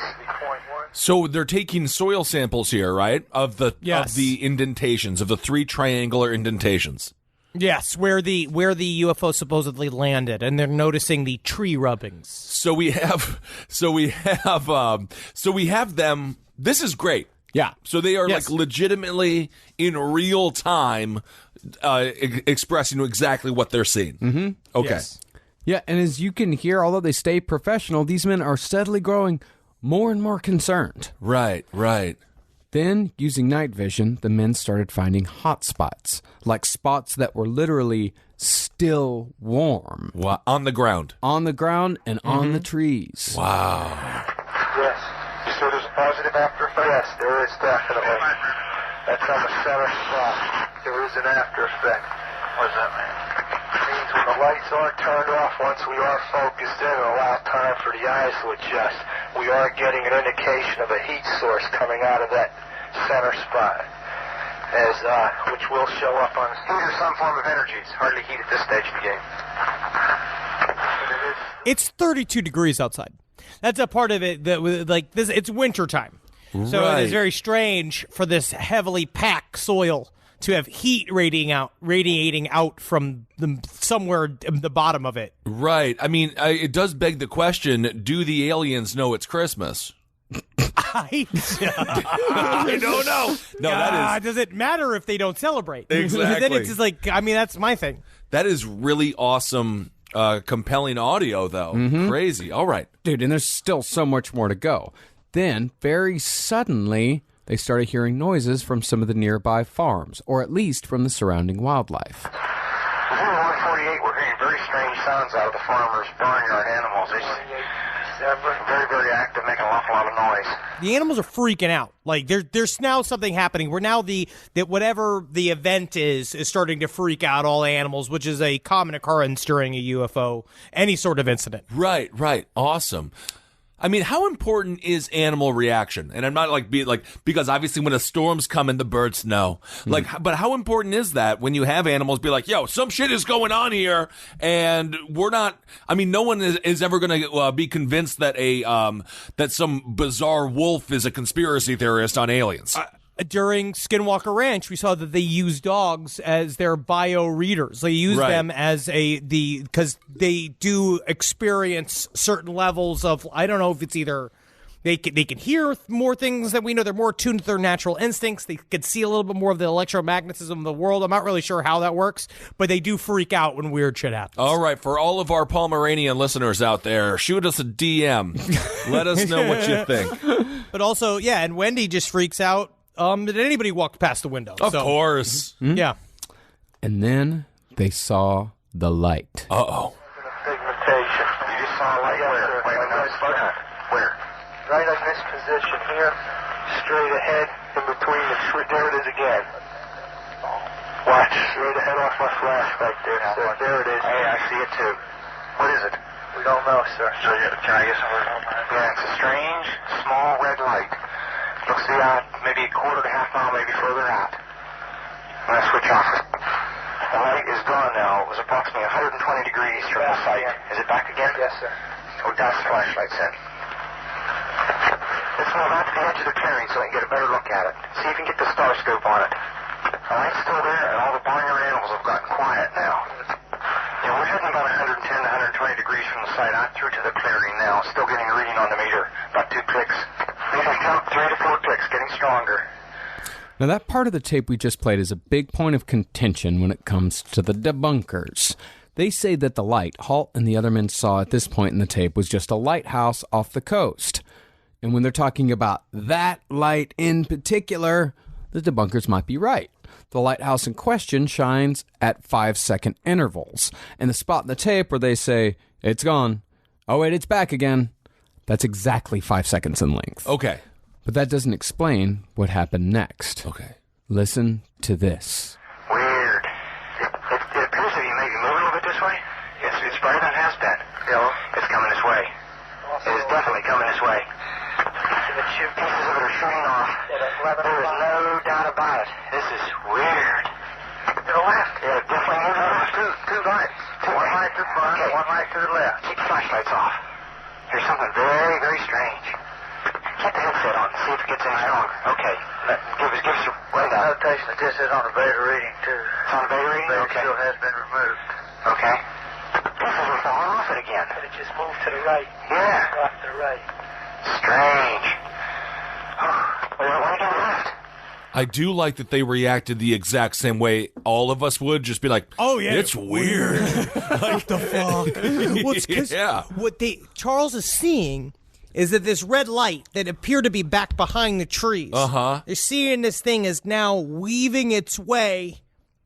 So they're taking soil samples here, right? Of the indentations, of the 3 triangular indentations. Yes, where the UFO supposedly landed, and they're noticing the tree rubbings. So we have them. This is great. Yeah. So they are like legitimately in real time expressing exactly what they're seeing. Mm-hmm. Okay. Yes. Yeah, and as you can hear, although they stay professional, these men are steadily growing more and more concerned. Right. Then, using night vision, the men started finding hot spots, like spots that were literally still warm. Wow. On the ground. On the ground and on the trees. Wow. Yes. So there's a positive after effect? Yes, there is definitely. That's on the center spot. There is an after effect. What does that mean? It means when the lights are turned off, once we are focused in and allow time for the eyes to adjust, we are getting an indication of a heat source coming out of that center spot, which will show up on heat or some form of energy. It's hardly heat at this stage of the game. It's 32 degrees outside. That's a part of it that like this. It's wintertime, so it is very strange for this heavily packed soil to have heat radiating out from somewhere in the bottom of it. Right. I mean, it does beg the question: do the aliens know it's Christmas? I don't know. No, that is. Does it matter if they don't celebrate? Exactly. Then it's just like, I mean, that's my thing. That is really awesome, compelling audio, though. Crazy. All right. Dude, and there's still so much more to go. Then, very suddenly, they started hearing noises from some of the nearby farms, or at least from the surrounding wildlife. Within 148, we're hearing very strange sounds out of the farmers' barnyard animals. They're very, very active, making an awful lot of noise. The animals are freaking out. Like there's now something happening. We're now that whatever the event is starting to freak out all animals, which is a common occurrence during a UFO, any sort of incident. Right. Awesome. I mean, how important is animal reaction? And I'm not because obviously when a storm's coming, the birds know. But how important is that when you have animals be like, yo, some shit is going on here, and we're not. I mean, no one is ever going to be convinced that that some bizarre wolf is a conspiracy theorist on aliens. During Skinwalker Ranch, we saw that they use dogs as their bio readers. They use them as because they do experience certain levels of, I don't know if it's either they can hear more things that we know. They're more attuned to their natural instincts. They can see a little bit more of the electromagnetism of the world. I'm not really sure how that works, but they do freak out when weird shit happens. All right, for all of our Pomeranian listeners out there, shoot us a DM. Let us know what you think. But also, and Wendy just freaks out that anybody walked past the window. Of course. Yeah. And then they saw the light. Uh-oh. Pigmentation. You just saw a light where? Wait, slow down. Where? Right in this position here, straight ahead, in between the tree. There it is again. Watch. Straight ahead off my flash right there. So there it is. Hey, I see it too. What is it? We don't know, sir. So can I get some of it? Yeah, it's a strange, small red light. Looks to be out maybe a quarter to half mile, maybe further out. I'm going to switch off. The light is gone now. It was approximately 120 degrees from the site. Is it back again? Yes, sir. Oh, that's the flashlight set. Let's move out to the edge of the clearing so I can get a better look at it. See if you can get the star scope on it. The light's still there, and all the barnyard animals have gotten quiet now. Yeah, we're heading about 110 to 120 degrees from the site. I'm through to the clearing now. Still getting a reading on the meter. About 2 clicks. Meter's count 3 to 4 clicks. Getting stronger. Now, that part of the tape we just played is a big point of contention when it comes to the debunkers. They say that the light Halt and the other men saw at this point in the tape was just a lighthouse off the coast. And when they're talking about that light in particular, the debunkers might be right. The lighthouse in question shines at 5-second intervals. And the spot in the tape where they say, it's gone. Oh, wait, it's back again. That's exactly 5 seconds in length. Okay. But that doesn't explain what happened next. Okay. Listen to this. Weird. It appears to be maybe moving a little bit this way. It's brighter than it has been. It's coming this way. It is definitely coming this way. Pieces of it are shooting off. There is no doubt about it. This is weird. To the left. Yeah, definitely moving left. Two lights. One light to the front, one light to the left. Keep the flashlights off. Here's something very, very strange. Get the headset on. See if it gets any stronger. Okay. Give us a rundown. Notation that this is on a beta reading, too. It's on a beta reading? Okay. Still has been removed. Okay. Pieces are falling off it again. But it just moved to the right. Yeah. Off to the right. Strange. Why again left? I do like that they reacted the exact same way all of us would, just be like, oh, yeah. It's weird. What the fuck? Well, it's 'cause what Charles is seeing is that this red light that appeared to be back behind the trees, they're seeing this thing is now weaving its way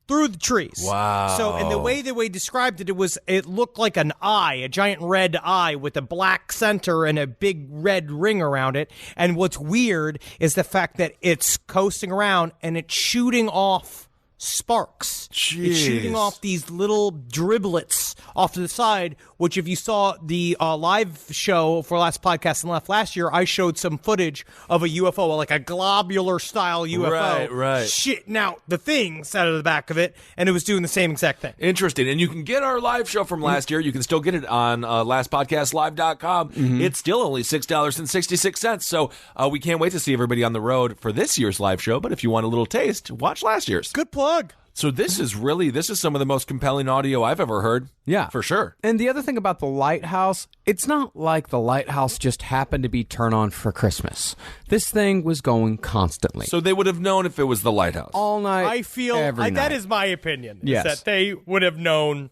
through the trees. Wow. So, and the way that we described it, it looked like an eye, a giant red eye with a black center and a big red ring around it. And what's weird is the fact that it's coasting around and it's shooting off sparks. Jeez. It's shooting off these little driblets off to the side, which if you saw the live show for last podcast and last year, I showed some footage of a UFO, like a globular style UFO. Right. Shitting out the things out of the back of it, and it was doing the same exact thing. Interesting. And you can get our live show from last year. You can still get it on lastpodcastlive.com. It's still only $6.66. So we can't wait to see everybody on the road for this year's live show. But if you want a little taste, watch last year's. Good plug. So this is some of the most compelling audio I've ever heard. Yeah. For sure. And the other thing about the lighthouse, it's not like the lighthouse just happened to be turned on for Christmas. This thing was going constantly. So they would have known if it was the lighthouse. All night, I feel every night. that is my opinion. Yes. Is that they would have known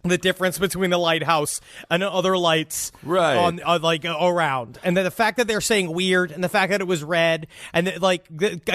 the difference between the lighthouse and other lights right. around. And the fact that they're saying weird and the fact that it was red and I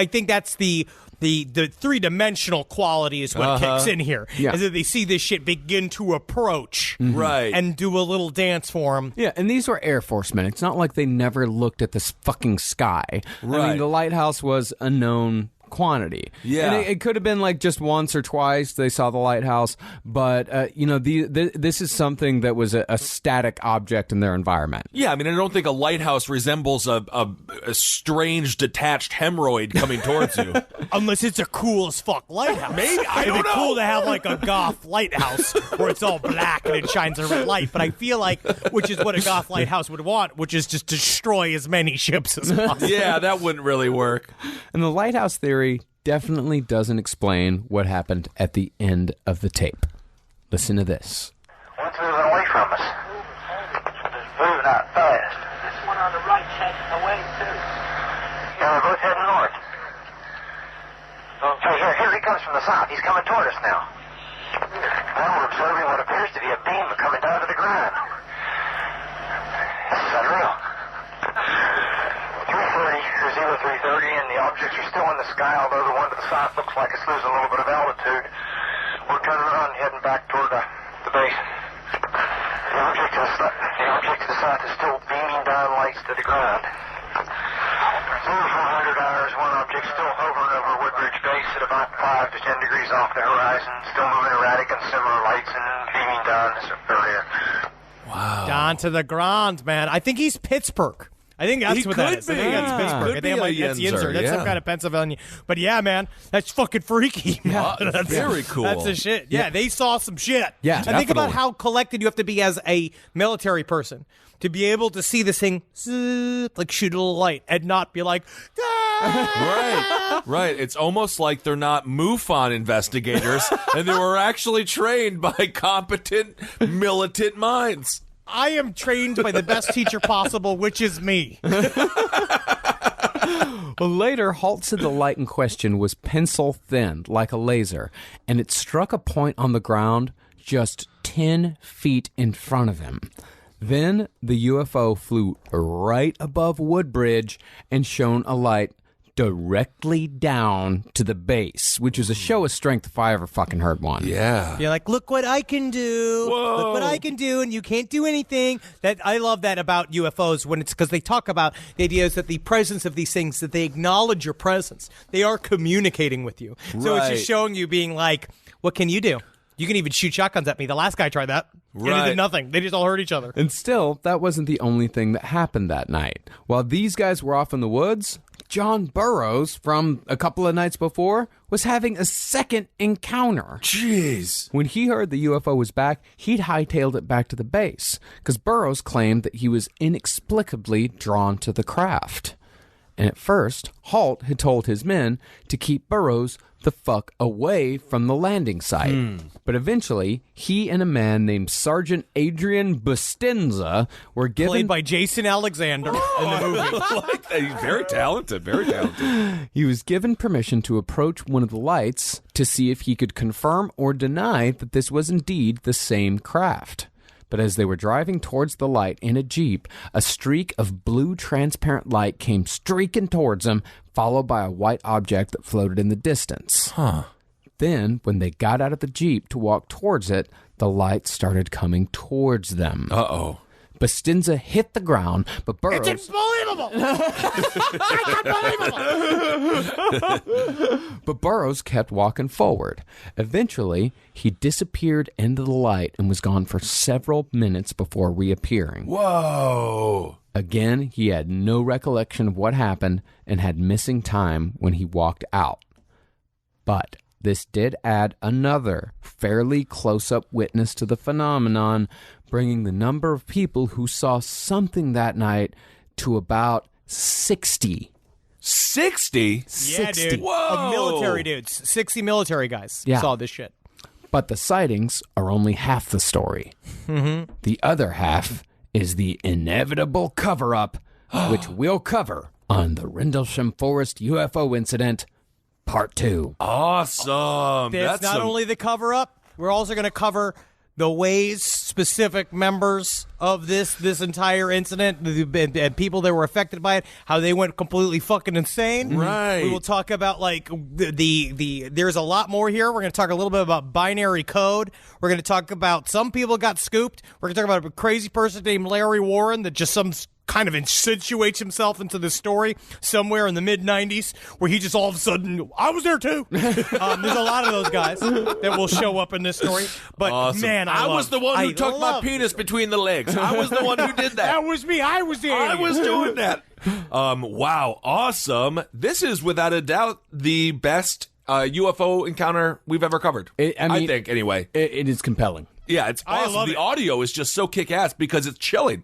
think that's the three-dimensional quality is what kicks in here. Yeah. Is that they see this shit begin to approach right. and do a little dance for them. Yeah, and these were Air Force men. It's not like they never looked at this fucking sky. Right. I mean, the lighthouse was a known quantity. Yeah. And it could have been like just once or twice they saw the lighthouse, but, this is something that was a static object in their environment. Yeah, I mean, I don't think a lighthouse resembles a strange detached hemorrhoid coming towards you. Unless it's a cool as fuck lighthouse. Maybe, I don't It'd be know. cool to have like a goth lighthouse where it's all black and it shines a red light. But I feel like, which is what a goth lighthouse would want, which is just destroy as many ships as possible. Yeah, that wouldn't really work. And the lighthouse theory definitely doesn't explain what happened at the end of the tape. Listen to this. One's moving away from us. It's moving out fast. This one on the right's heading away, too. Yeah, they're both heading north. Hey, here he comes from the south. He's coming toward us now. Now we're observing what appears to be a beam coming down to the ground. This is unreal. 330 or 030. 3:30, and the objects are still in the sky, although the one to the south looks like it's losing a little bit of altitude. We're turning around and heading back toward the base. The object to the south is still beaming down lights to the ground. Over 400 hours, one object still hovering over Woodbridge Base at about 5 to 10 degrees off the horizon, still moving erratic and similar lights and beaming down this area. Wow. Down to the ground, man. I think he's Pittsburgh. I think that's what that is. I think that's Pittsburgh. Could I think be that's a Yinzer, That's some yeah. kind of Pennsylvania. But yeah, man, that's fucking freaky. Yeah, that's very cool. That's the shit. Yeah, they saw some shit. Yeah, and think about definitely. how collected you have to be as a military person to be able to see this thing like shoot a little light and not be like, Right. It's almost like they're not MUFON investigators, and they were actually trained by competent militant minds. I am trained by the best teacher possible, which is me. Well, later, Halt said the light in question was pencil thin, like a laser, and it struck a point on the ground just 10 feet in front of him. Then the UFO flew right above Woodbridge and shone a light directly down to the base, which was a show of strength if I ever fucking heard one. Yeah. You're like, look what I can do. Whoa. Look what I can do, and you can't do anything. That I love that about UFOs when it's because they talk about the idea is that the presence of these things, that they acknowledge your presence. They are communicating with you. So it's Right. just showing you being like, what can you do? You can even shoot shotguns at me. The last guy tried that. And it Right. did nothing. They just all hurt each other. And still, that wasn't the only thing that happened that night. While these guys were off in the woods, John Burroughs, from a couple of nights before, was having a second encounter. Jeez. When he heard the UFO was back, he'd hightailed it back to the base, because Burroughs claimed that he was inexplicably drawn to the craft. And at first, Halt had told his men to keep Burroughs the fuck away from the landing site. But eventually, he and a man named Sergeant Adrian Bustinza were given... Played by Jason Alexander in the movie. Like that. He's very talented. Very talented. He was given permission to approach one of the lights to see if he could confirm or deny that this was indeed the same craft. But as they were driving towards the light in a Jeep, a streak of blue transparent light came streaking towards them, followed by a white object that floated in the distance. Then, when they got out of the Jeep to walk towards it, the light started coming towards them. Uh-oh. Bustinza hit the ground, but Burroughs... It's unbelievable! It's unbelievable! But Burroughs kept walking forward. Eventually, he disappeared into the light and was gone for several minutes before reappearing. Whoa. Again, he had no recollection of what happened and had missing time when he walked out. But this did add another fairly close-up witness to the phenomenon, bringing the number of people who saw something that night to about 60. 60? Yeah, dude. Whoa. Of military dudes. 60 military guys Yeah. saw this shit. But the sightings are only half the story. The other half is the inevitable cover-up, which we'll cover on the Rendlesham Forest UFO Incident, Part 2. Awesome. It's not some- only the cover up, we're also going to cover the ways specific members of this entire incident and people that were affected by it, how they went completely fucking insane. Right. We will talk about like the there's a lot more here. We're going to talk a little bit about binary code. We're going to talk about some people got scooped. We're going to talk about a crazy person named Larry Warren that just kind of insinuates himself into this story somewhere in the mid-90s where he just all of a sudden, I was there too. There's a lot of those guys that will show up in this story. But Awesome. man, I was the one who took my love- penis between the legs. I was the one who did that. That was me. I was the I alien. was doing that. Wow, awesome. This is without a doubt the best UFO encounter we've ever covered. I think, anyway. It is compelling. Yeah, it's I awesome. love The it. audio is just so kick-ass because it's chilling.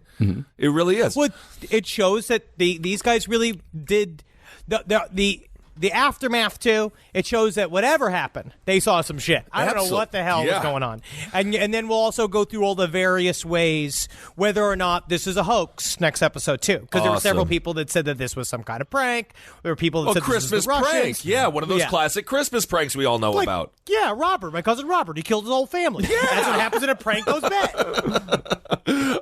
It really is. Well, it shows that these guys really did the aftermath too. It shows that whatever happened, they saw some shit. I don't know what the hell was going on. And then we'll also go through all the various ways whether or not this is a hoax next episode too. Because there were several people that said that this was some kind of prank. There were people that said Christmas this was the prank. Russians. Yeah, one of those classic Christmas pranks we all know about. Yeah, Robert, my cousin Robert, he killed his whole family. Yeah. That's what happens in a prank goes bad.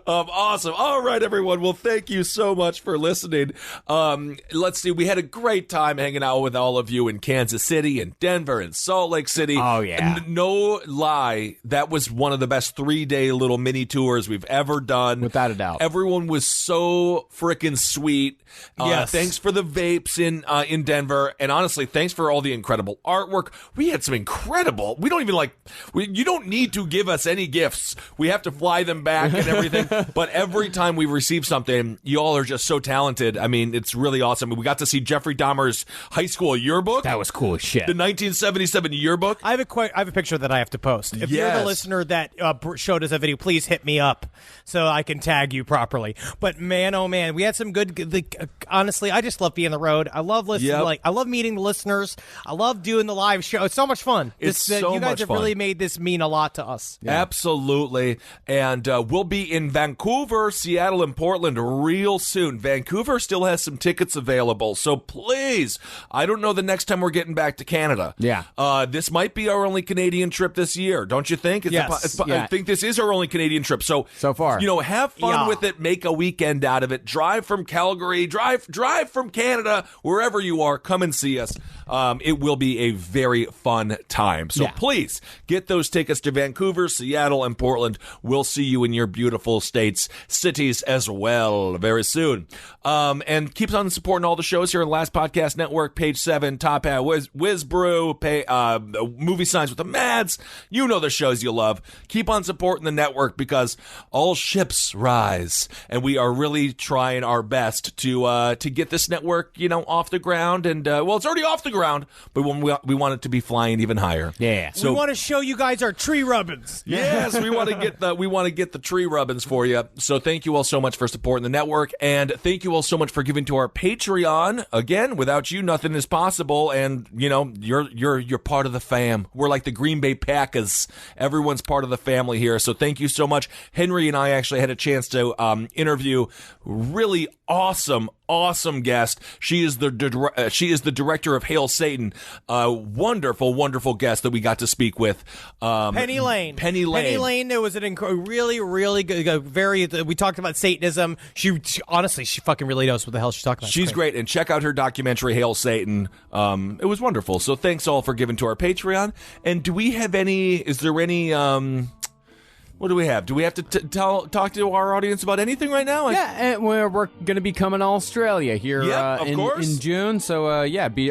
Awesome. All right, everyone. Well, thank you so much for listening. Let's see. We had a great time hanging out with all of you in Kansas City and Denver and Salt Lake City. Oh, yeah. No lie. That was one of the best 3-day little mini tours we've ever done. Without a doubt. Everyone was so freaking sweet. Yes. Thanks for the vapes in Denver. And honestly, thanks for all the incredible artwork. We had some incredible, we don't even you don't need to give us any gifts. We have to fly them back and everything. But every time we receive something, y'all are just so talented. I mean, it's really awesome. We got to see Jeffrey Dahmer's high school yearbook. That was cool as shit. The 1977 yearbook. I have a picture that I have to post. If you're the listener that showed us a video, please hit me up so I can tag you properly. But man, oh man, we had some good. Honestly, I just love being on the road. I love listening. Yep. I love meeting the listeners. I love doing the live show. It's so much fun. It's so you guys much have fun. really made this mean a lot to us. Yeah. Absolutely. And we'll be in Vancouver, Seattle, and Portland real soon. Vancouver still has some tickets available. So please, I don't know the next time we're getting back to Canada. Yeah. This might be our only Canadian trip this year. Don't you think? Yes. I think this is our only Canadian trip. So far. Have fun with it. Make a weekend out of it. Drive from Calgary. Drive from Canada. Wherever you are, come and see us. It will be a very fun time. So please get those tickets to Vancouver, Seattle, and Portland. We'll see you in your beautiful cities as well very soon. And keep on supporting all the shows here on the Last Podcast Network, Page 7, Top Hat, Whiz Brew, Movie Signs with the Mads. You know the shows you love. Keep on supporting the network because all ships rise, and we are really trying our best to get this network, off the ground. And it's already off the ground, but we want it to be flying even higher. Yeah. So we want to show you guys our tree rubbins. Yes, we want to get the tree rubbins for you. So thank you all so much for supporting the network, and thank you all so much for giving to our Patreon. Again, without you, nothing is possible. And you're part of the fam. We're like the Green Bay Packers. Everyone's part of the family here. So thank you so much. Henry and I actually had a chance to interview really awesome guest. She is the director of Hail Satan. Wonderful guest that we got to speak with. Penny Lane. Penny Lane. It was an really good. We talked about Satanism. She honestly fucking really knows what the hell she's talking about. She's great, and check out her documentary Hail Satan. It was wonderful. So thanks all for giving to our Patreon. And do we have any? Is there any? What do we have? Do we have to talk to our audience about anything right now? And we're going to be coming to Australia here in June. So, a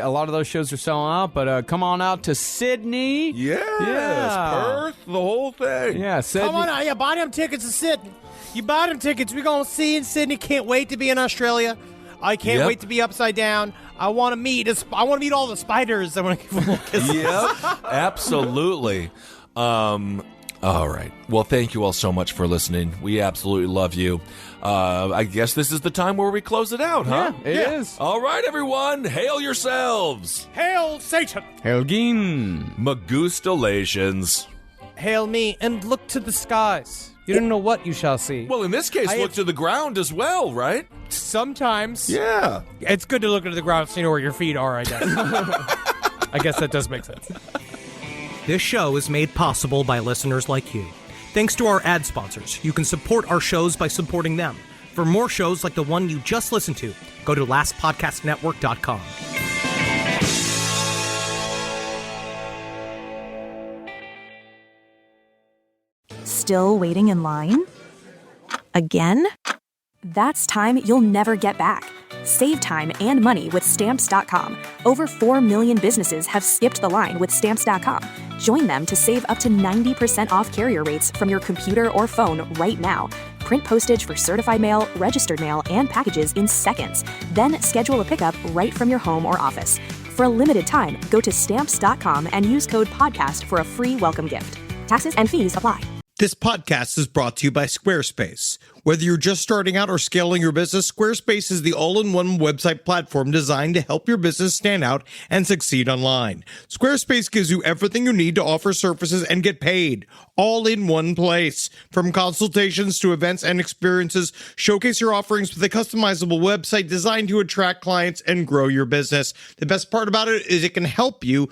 lot of those shows are selling out. But come on out to Sydney. Yes, Perth, the whole thing. Yeah, Sydney. Come on out. Yeah, buy them tickets to Sydney. You buy them tickets. We're going to see you in Sydney. Can't wait to be in Australia. I can't wait to be upside down. I want to meet all the spiders. I want to give them kisses. Yep, absolutely. All right. Well, thank you all so much for listening. We absolutely love you. I guess this is the time where we close it out, huh? Yeah, it is. All right, everyone. Hail yourselves. Hail Satan. Hail Gin. Magustalations. Hail me and look to the skies. You don't know what you shall see. Well, in this case, look to the ground as well, right? Sometimes. Yeah. It's good to look into the ground so you know where your feet are, I guess. I guess that does make sense. This show is made possible by listeners like you. Thanks to our ad sponsors, you can support our shows by supporting them. For more shows like the one you just listened to, go to lastpodcastnetwork.com. Still waiting in line? Again? That's time you'll never get back. Save time and money with Stamps.com. Over 4 million businesses have skipped the line with Stamps.com. Join them to save up to 90% off carrier rates from your computer or phone right now. Print postage for certified mail, registered mail, and packages in seconds. Then schedule a pickup right from your home or office. For a limited time, go to Stamps.com and use code PODCAST for a free welcome gift. Taxes and fees apply. This podcast is brought to you by Squarespace. Whether you're just starting out or scaling your business, Squarespace is the all-in-one website platform designed to help your business stand out and succeed online. Squarespace gives you everything you need to offer services and get paid, all in one place. From consultations to events and experiences, showcase your offerings with a customizable website designed to attract clients and grow your business. The best part about it is it can help you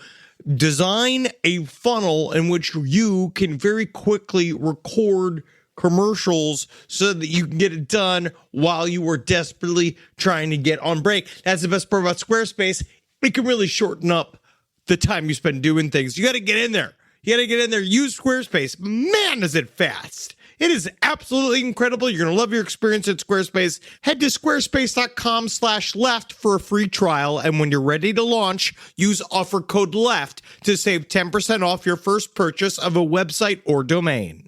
design a funnel in which you can very quickly record commercials so that you can get it done while you were desperately trying to get on break. That's the best part about Squarespace. It can really shorten up the time you spend doing things. You got to get in there. Use Squarespace. Man, is it fast. It is absolutely incredible. You're going to love your experience at Squarespace. Head to squarespace.com/left for a free trial. And when you're ready to launch, use offer code LEFT to save 10% off your first purchase of a website or domain.